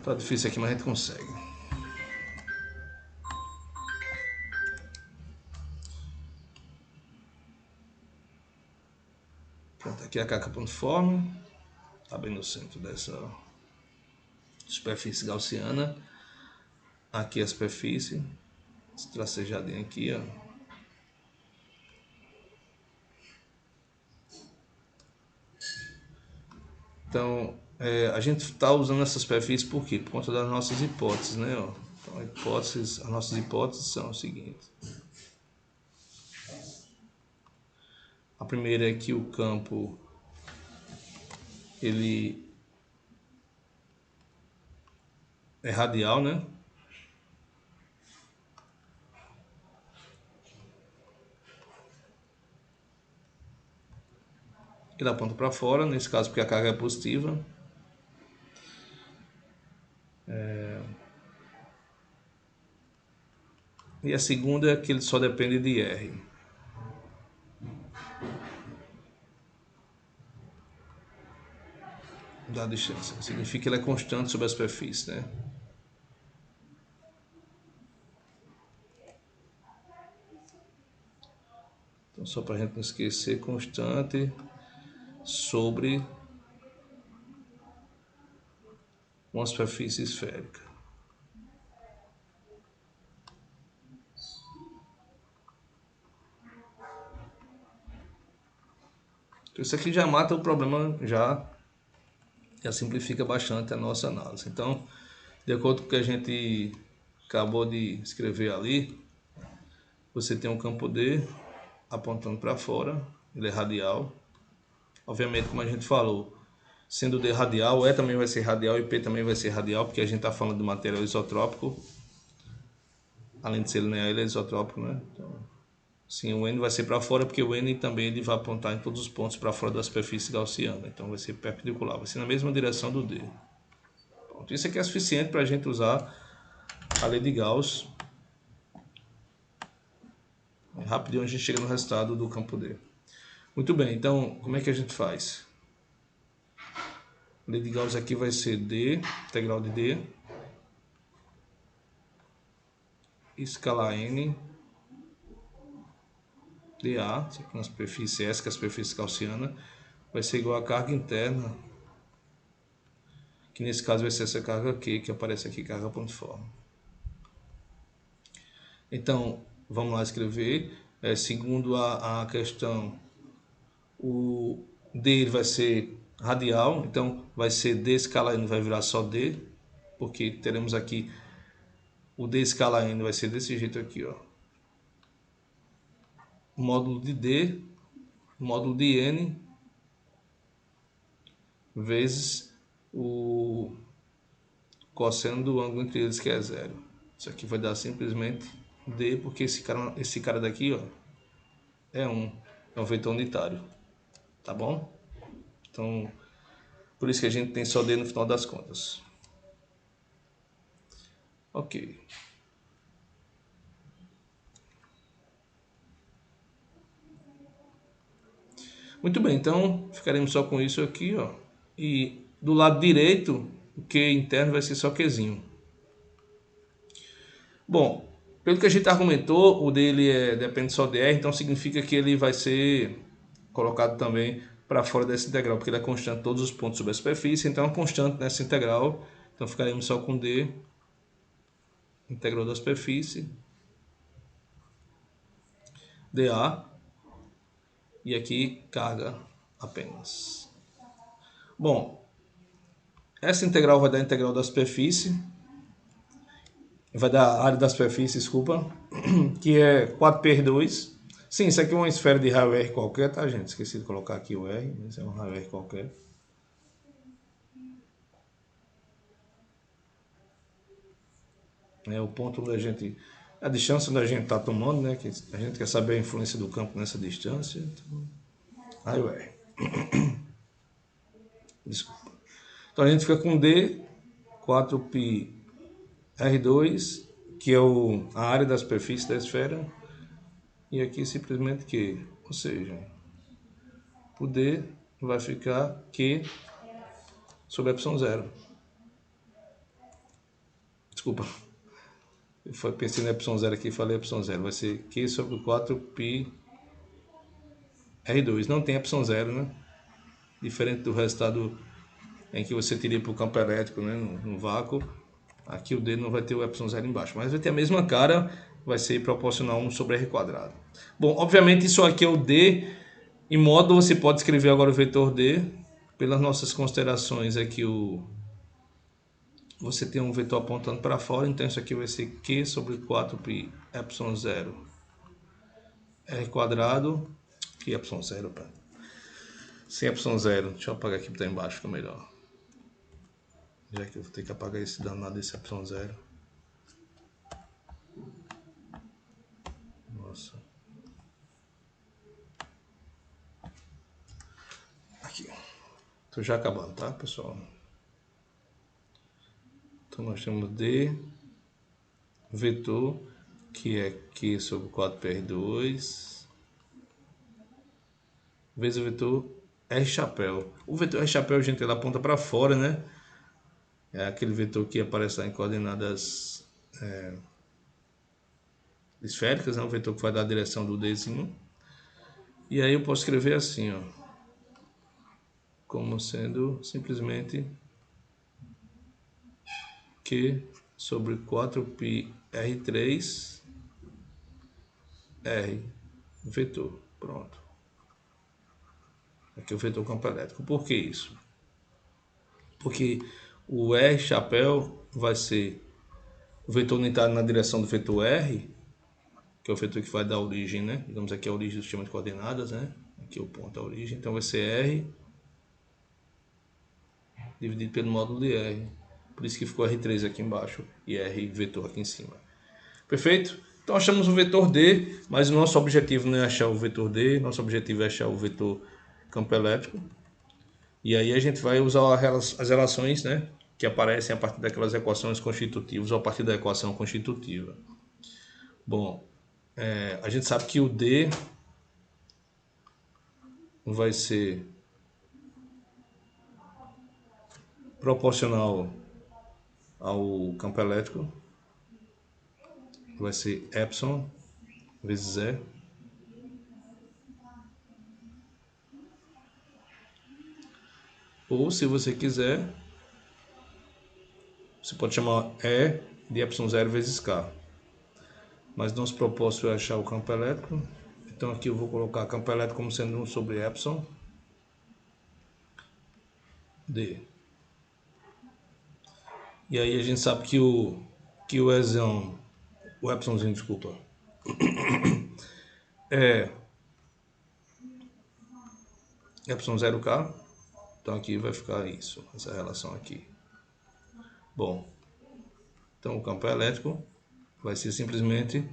tá difícil aqui, mas a gente consegue. Pronto, aqui é a carga pontiforme, tá bem no centro dessa superfície gaussiana. Aqui a superfície, tracejadinha aqui, ó. Então, a gente está usando essa superfície por quê? Por conta das nossas hipóteses, né? Ó. Então, as nossas hipóteses são as seguintes. A primeira é que o campo ele é radial, né? Ele aponta para fora, nesse caso porque a carga é positiva. E a segunda é que ele só depende de R. Da distância. Significa que ele é constante sobre a superfície, né? Então, só para a gente não esquecer, constante sobre uma superfície esférica. Então, isso aqui já mata o problema, já simplifica bastante a nossa análise. Então, de acordo com o que a gente acabou de escrever ali, você tem um campo D apontando para fora, ele é radial. Obviamente, como a gente falou, sendo D radial, E também vai ser radial e P também vai ser radial, porque a gente está falando de material isotrópico. Além de ser linear, ele é isotrópico, né? Então, sim, o N vai ser para fora, porque o N também ele vai apontar em todos os pontos para fora da superfície gaussiana. Então vai ser perpendicular, vai ser na mesma direção do D. Pronto, isso aqui é suficiente para a gente usar a lei de Gauss. Rapidinho a gente chega no resultado do campo D. Muito bem, então como é que a gente faz? A lei de Gauss aqui vai ser D, integral de D, escala N, dA, isso aqui na superfície S, que é a superfície gaussiana, vai ser igual a carga interna, que nesse caso vai ser essa carga Q, que aparece aqui, carga pontiforme. Então, vamos lá escrever. Segundo a questão, o D vai ser radial, então vai ser D escala N, vai virar só D, porque teremos aqui o D escala N vai ser desse jeito aqui, ó. Módulo de D, módulo de N, vezes o cosseno do ângulo entre eles, que é zero. Isso aqui vai dar simplesmente D, porque esse cara daqui, ó, é um vetor unitário, tá bom? Então, por isso que a gente tem só D no final das contas. Ok. Muito bem, então ficaremos só com isso aqui, ó. E do lado direito, o Q interno vai ser só Qzinho. Bom, pelo que a gente argumentou, o dele depende só de R, então significa que ele vai ser colocado também para fora dessa integral, porque ele é constante em todos os pontos sobre a superfície, então é constante nessa integral, então ficaremos só com D, integral da superfície, dA, e aqui carga apenas. Bom, essa integral vai dar a integral da superfície, vai dar a área da superfície, desculpa, que é 4πr2. Sim, isso aqui é uma esfera de raio R qualquer, tá, gente? Esqueci de colocar aqui o R, mas é um raio R qualquer. né? O ponto onde a distância onde a gente está tomando, né? Que a gente quer saber a influência do campo nessa distância. Então, aí o R. Desculpa. Então a gente fica com D, 4π R2, que é a área da superfície da esfera, e aqui simplesmente Q, ou seja, o D vai ficar Q sobre ε0. Desculpa, eu pensei no ε0 aqui e falei ε0, vai ser Q sobre 4π R2, não tem ε0, né? Diferente do resultado em que você teria para o campo elétrico, né? No vácuo, aqui o D não vai ter o ε0 embaixo, mas vai ter a mesma cara, vai ser proporcional a 1 sobre R². Bom, obviamente isso aqui é o D, em módulo você pode escrever agora o vetor D, pelas nossas considerações aqui você tem um vetor apontando para fora, então isso aqui vai ser Q sobre 4π ε0 R², que ε0, pá. Sem ε0, deixa eu apagar aqui para estar embaixo, fica melhor. Já que eu vou ter que apagar esse danado desse ε0. Nossa. Aqui. Tô já acabando, tá, pessoal? Então nós temos D, vetor, que é Q sobre 4πr2, vezes o vetor R chapéu. O vetor R chapéu, gente, ele aponta para fora, né? É aquele vetor que aparece lá em coordenadas esféricas, é um vetor que vai dar a direção do Dzinho. E aí eu posso escrever assim, ó, como sendo simplesmente Q sobre 4π R3 R vetor. Pronto. Aqui é o vetor campo elétrico. Por que isso? Porque o R chapéu vai ser o vetor unitário na direção do vetor R, que é o vetor que vai dar origem, né? Digamos aqui a origem do sistema de coordenadas, né? Aqui é o ponto da origem. Então vai ser R dividido pelo módulo de R. Por isso que ficou R3 aqui embaixo e R vetor aqui em cima. Perfeito? Então achamos o vetor D, mas o nosso objetivo não é achar o vetor D, nosso objetivo é achar o vetor campo elétrico. E aí a gente vai usar as relações, né, que aparecem a partir daquelas equações constitutivas ou a partir da equação constitutiva. Bom, a gente sabe que o D vai ser proporcional ao campo elétrico, vai ser epsilon vezes E. Ou, se você quiser, você pode chamar E de ε0 vezes K. Mas nosso propósito é achar o campo elétrico. Então aqui eu vou colocar campo elétrico como sendo 1 sobre epsilon D. E aí a gente sabe que o epsilonzinho, desculpa, é ε0K. Então aqui vai ficar isso, essa relação aqui. Bom, então o campo elétrico vai ser simplesmente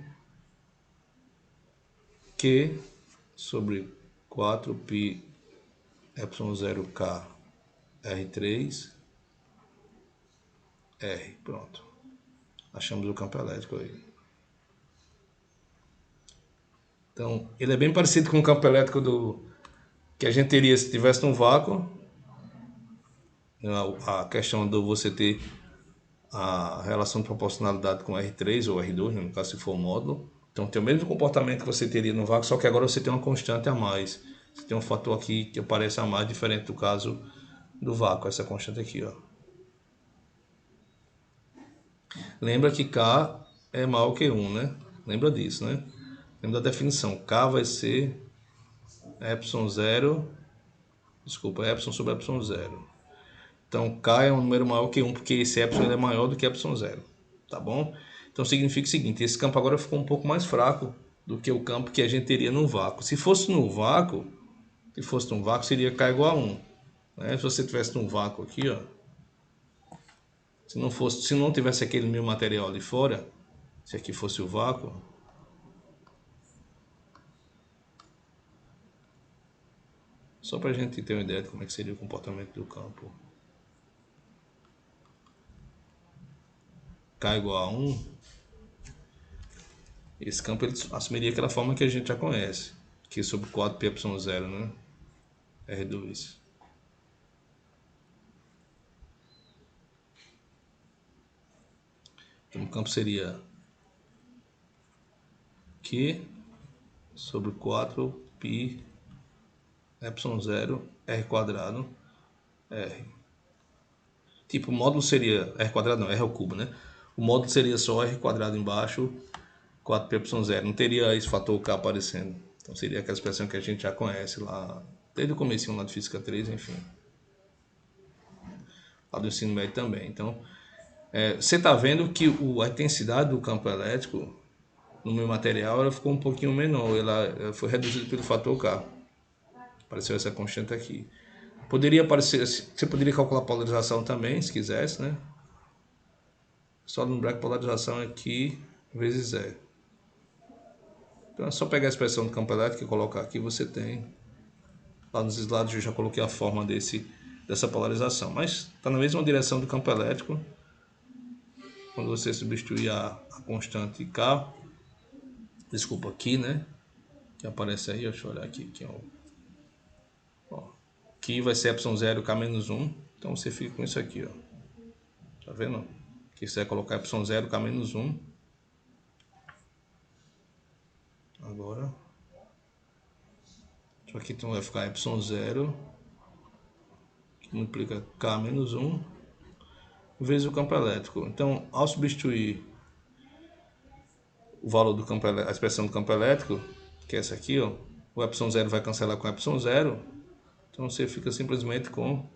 Q sobre 4π ε0K R3 R. Pronto. Achamos o campo elétrico aí. Então, ele é bem parecido com o campo elétrico que a gente teria se tivesse num vácuo. A questão de você ter a relação de proporcionalidade com R3 ou R2, no caso se for o módulo. Então tem o mesmo comportamento que você teria no vácuo, só que agora você tem uma constante a mais. Você tem um fator aqui que aparece a mais, diferente do caso do vácuo, essa constante aqui, ó. Lembra que K é maior que 1, né? Lembra disso, né? Lembra da definição. K vai ser ε0, desculpa, epsilon sobre ε0. Então, K é um número maior que 1, porque esse epsilon é maior do que ε0, tá bom? Então, significa o seguinte, esse campo agora ficou um pouco mais fraco do que o campo que a gente teria no vácuo. Se fosse no vácuo, seria K igual a 1. Né? Se você tivesse num vácuo aqui, ó, Se não tivesse aquele meu material ali fora, se aqui fosse o vácuo, só para a gente ter uma ideia de como é que seria o comportamento do campo. K igual a 1, esse campo ele assumiria aquela forma que a gente já conhece, que é sobre 4πε0, né? R2. Então o campo seria Q sobre 4πε0 R quadrado R. Tipo, o módulo seria R quadrado, não, R ao cubo, né? O módulo seria só R quadrado embaixo, 4πε0. Não teria esse fator K aparecendo. Então seria aquela expressão que a gente já conhece lá, desde o comecinho lá de Física 3, enfim. Lá do ensino médio também. Então, você está vendo que a intensidade do campo elétrico no meu material ela ficou um pouquinho menor. Ela foi reduzida pelo fator K. Apareceu essa constante aqui. Poderia aparecer, você poderia calcular a polarização também, se quisesse, né? Só lembrar que polarização é Q vezes E. Então é só pegar a expressão do campo elétrico e colocar aqui, você tem. Lá nos slides eu já coloquei a forma dessa polarização. Mas está na mesma direção do campo elétrico. Quando você substituir a constante K, desculpa, aqui, né? Que aparece aí, deixa eu olhar aqui. Aqui vai ser ε0 K menos 1. Então você fica com isso aqui, ó. Tá vendo? Aqui você vai colocar ε0 K menos 1. Agora. Então aqui então vai ficar ε0 que multiplica K menos 1 vezes o campo elétrico. Então, ao substituir o valor do campo elétrico, a expressão do campo elétrico, que é essa aqui, ó, o ε0 vai cancelar com ε0. Então você fica simplesmente com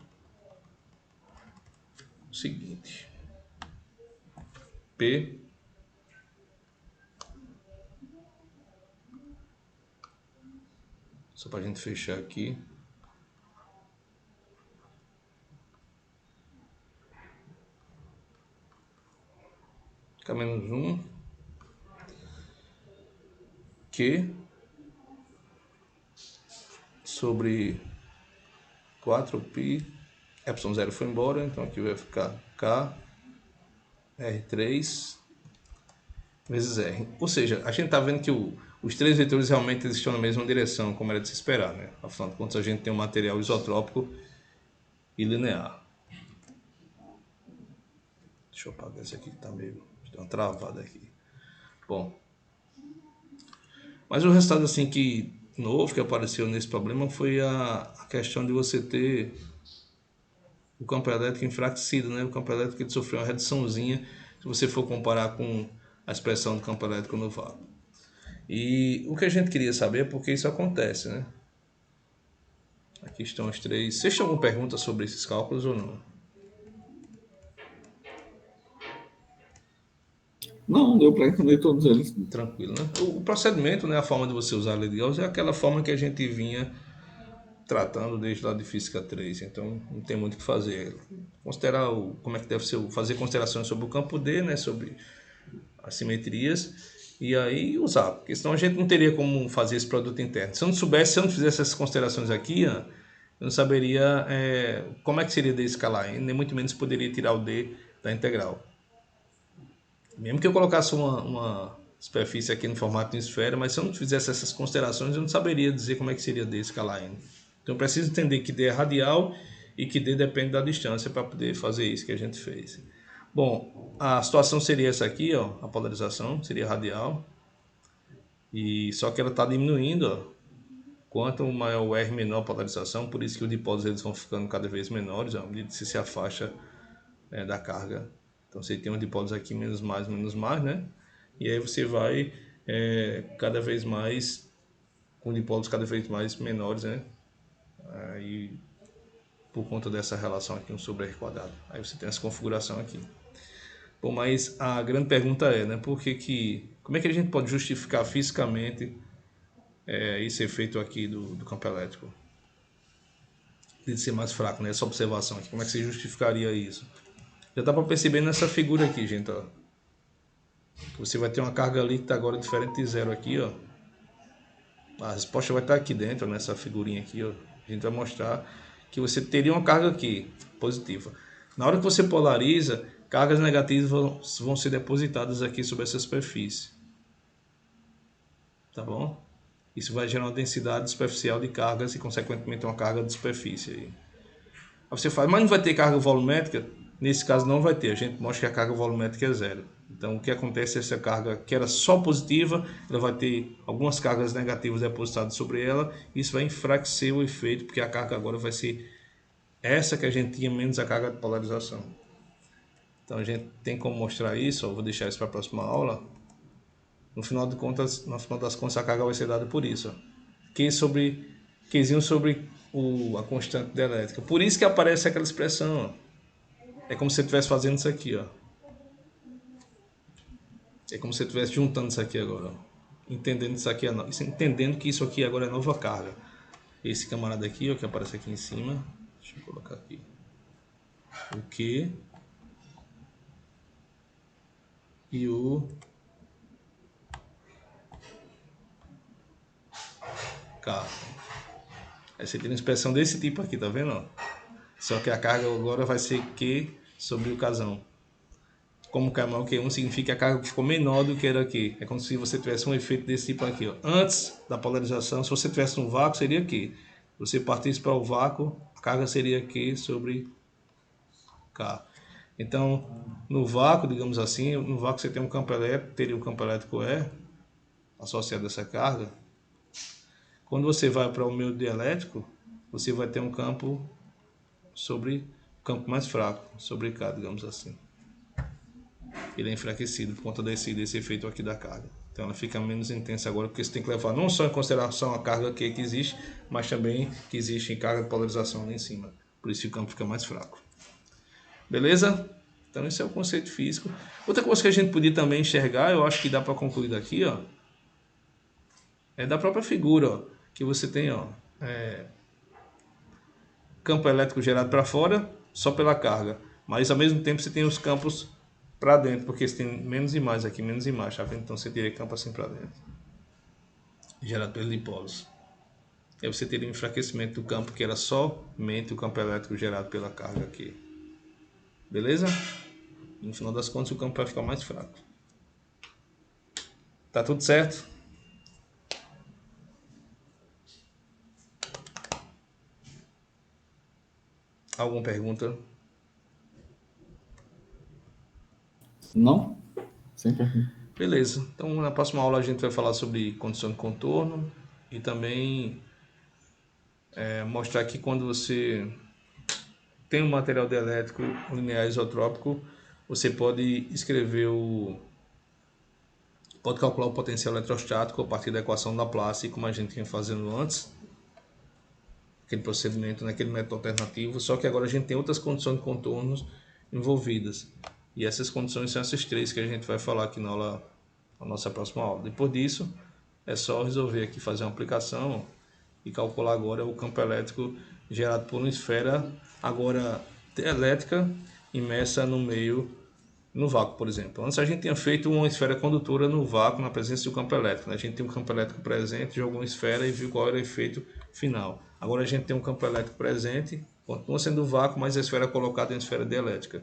o seguinte: P só para a gente fechar aqui, K menos 1 Q sobre 4π, ε0 foi embora, então aqui vai ficar K R3 vezes R. Ou seja, a gente está vendo que os três vetores realmente estão na mesma direção, como era de se esperar, né? Afinal de contas, a gente tem um material isotrópico e linear. Deixa eu apagar esse aqui que está meio... Deu uma travada aqui. Bom. Mas o resultado assim que novo que apareceu nesse problema foi a questão de você ter o campo elétrico enfraquecido, né? O campo elétrico ele sofreu uma reduçãozinha se você for comparar com a expressão do campo elétrico no vácuo. E o que a gente queria saber é por que isso acontece, né? Aqui estão os três. Vocês têm alguma pergunta sobre esses cálculos ou não? Não, deu para entender todos eles. Tranquilo, né? O procedimento, né, a forma de você usar a lei de Gauss é aquela forma que a gente vinha tratando desde lá de Física 3, então não tem muito o que fazer. Considerar como é que deve ser, fazer considerações sobre o campo D, né, sobre as simetrias, e aí usar, porque senão a gente não teria como fazer esse produto interno. Se eu não fizesse essas considerações aqui, eu não saberia como é que seria D escalar, nem muito menos poderia tirar o D da integral. Mesmo que eu colocasse uma superfície aqui no formato de esfera, mas se eu não fizesse essas considerações, eu não saberia dizer como é que seria D escalar N. Então eu preciso entender que D é radial e que D depende da distância para poder fazer isso que a gente fez. Bom, a situação seria essa aqui, ó, a polarização seria radial, e só que ela está diminuindo, ó. Quanto maior o R, menor a polarização, por isso que os dipólitos eles vão ficando cada vez menores, à medida que você se afasta da carga. Então você tem um dipólitos aqui menos mais, né? E aí você vai cada vez mais com dipólitos cada vez mais menores, né? Aí por conta dessa relação aqui 1 sobre R quadrado. Aí você tem essa configuração aqui. Bom, mas a grande pergunta é, né? Como é que a gente pode justificar fisicamente esse efeito aqui do campo elétrico? De ser mais fraco, né? Essa observação aqui. Como é que você justificaria isso? Já dá para perceber nessa figura aqui, gente, ó. Você vai ter uma carga líquida agora diferente de zero aqui, ó. A resposta vai estar aqui dentro, nessa figurinha aqui, ó. A gente vai mostrar que você teria uma carga aqui, positiva. Na hora que você polariza, cargas negativas vão ser depositadas aqui sobre essa superfície. Tá bom? Isso vai gerar uma densidade superficial de cargas e, consequentemente, uma carga de superfície. Aí você fala, mas não vai ter carga volumétrica? Nesse caso não vai ter. A gente mostra que a carga volumétrica é zero. Então o que acontece é essa carga que era só positiva, ela vai ter algumas cargas negativas depositadas sobre ela. Isso vai enfraquecer o efeito, porque a carga agora vai ser essa que a gente tinha menos a carga de polarização. Então a gente tem como mostrar isso. Eu vou deixar isso para a próxima aula. No final das contas, a carga vai ser dada por isso. Qzinho sobre a constante da elétrica. Por isso que aparece aquela expressão. Ó. É como se você estivesse fazendo isso aqui. Ó. É como se você estivesse juntando isso aqui agora. Ó. Entendendo que isso aqui agora é nova carga. Esse camarada aqui, ó, que aparece aqui em cima. Deixa eu colocar aqui. O Q e o K. Aí você tem uma expressão desse tipo aqui, tá vendo? Ó? Só que a carga agora vai ser Q sobre o Kzão. Como K maior que 1 significa que a carga ficou menor do que era aqui. É como se você tivesse um efeito desse tipo aqui. Ó. Antes da polarização, se você tivesse um vácuo, seria Q. Se você partisse para o vácuo, a carga seria Q sobre K. Então, no vácuo, digamos assim, no vácuo você tem um campo elétrico, teria o campo elétrico E associado a essa carga. Quando você vai para o meio dielétrico, você vai ter um campo mais fraco, sobre K, digamos assim. Ele é enfraquecido por conta desse efeito aqui da carga. Então ela fica menos intensa agora, porque você tem que levar não só em consideração a carga Q que existe, mas também que existe em carga de polarização lá em cima. Por isso que o campo fica mais fraco. Beleza? Então esse é o conceito físico. Outra coisa que a gente podia também enxergar, eu acho que dá para concluir daqui, ó, é da própria figura, ó, que você tem, ó, campo elétrico gerado para fora só pela carga, mas ao mesmo tempo você tem os campos para dentro, porque você tem menos e mais aqui, menos e mais, tá vendo? Então você teria campo assim para dentro, gerado pelos dipolos. Aí você teria um enfraquecimento do campo que era somente o campo elétrico gerado pela carga aqui. Beleza? No final das contas o campo vai ficar mais fraco. Tá tudo certo? Alguma pergunta? Não? Sem pergunta. Beleza. Então na próxima aula a gente vai falar sobre condição de contorno e também mostrar que quando você tem um material dielétrico linear isotrópico, você pode pode calcular o potencial eletrostático a partir da equação da Laplace, como a gente tinha fazendo antes. Aquele procedimento naquele método alternativo, só que agora a gente tem outras condições de contornos envolvidas. E essas condições são essas três que a gente vai falar aqui na nossa próxima aula. Depois disso, é só resolver aqui, fazer uma aplicação e calcular agora o campo elétrico gerado por uma esfera agora elétrica imersa no vácuo, por exemplo. Antes a gente tinha feito uma esfera condutora no vácuo na presença do campo elétrico. A gente tem um campo elétrico presente, jogou uma esfera e viu qual era o efeito final. Agora a gente tem um campo elétrico presente, continua sendo vácuo, mas a esfera é colocada em esfera dielétrica.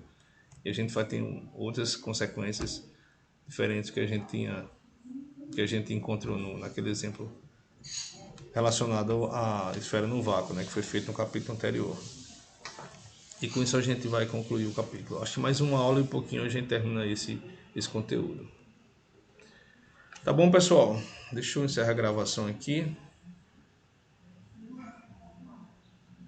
E a gente vai ter outras consequências diferentes que a gente encontrou naquele exemplo relacionado à esfera no vácuo, né, que foi feito no capítulo anterior. E com isso a gente vai concluir o capítulo. Acho que mais uma aula e um pouquinho a gente termina esse conteúdo. Tá bom, pessoal? Deixa eu encerrar a gravação aqui.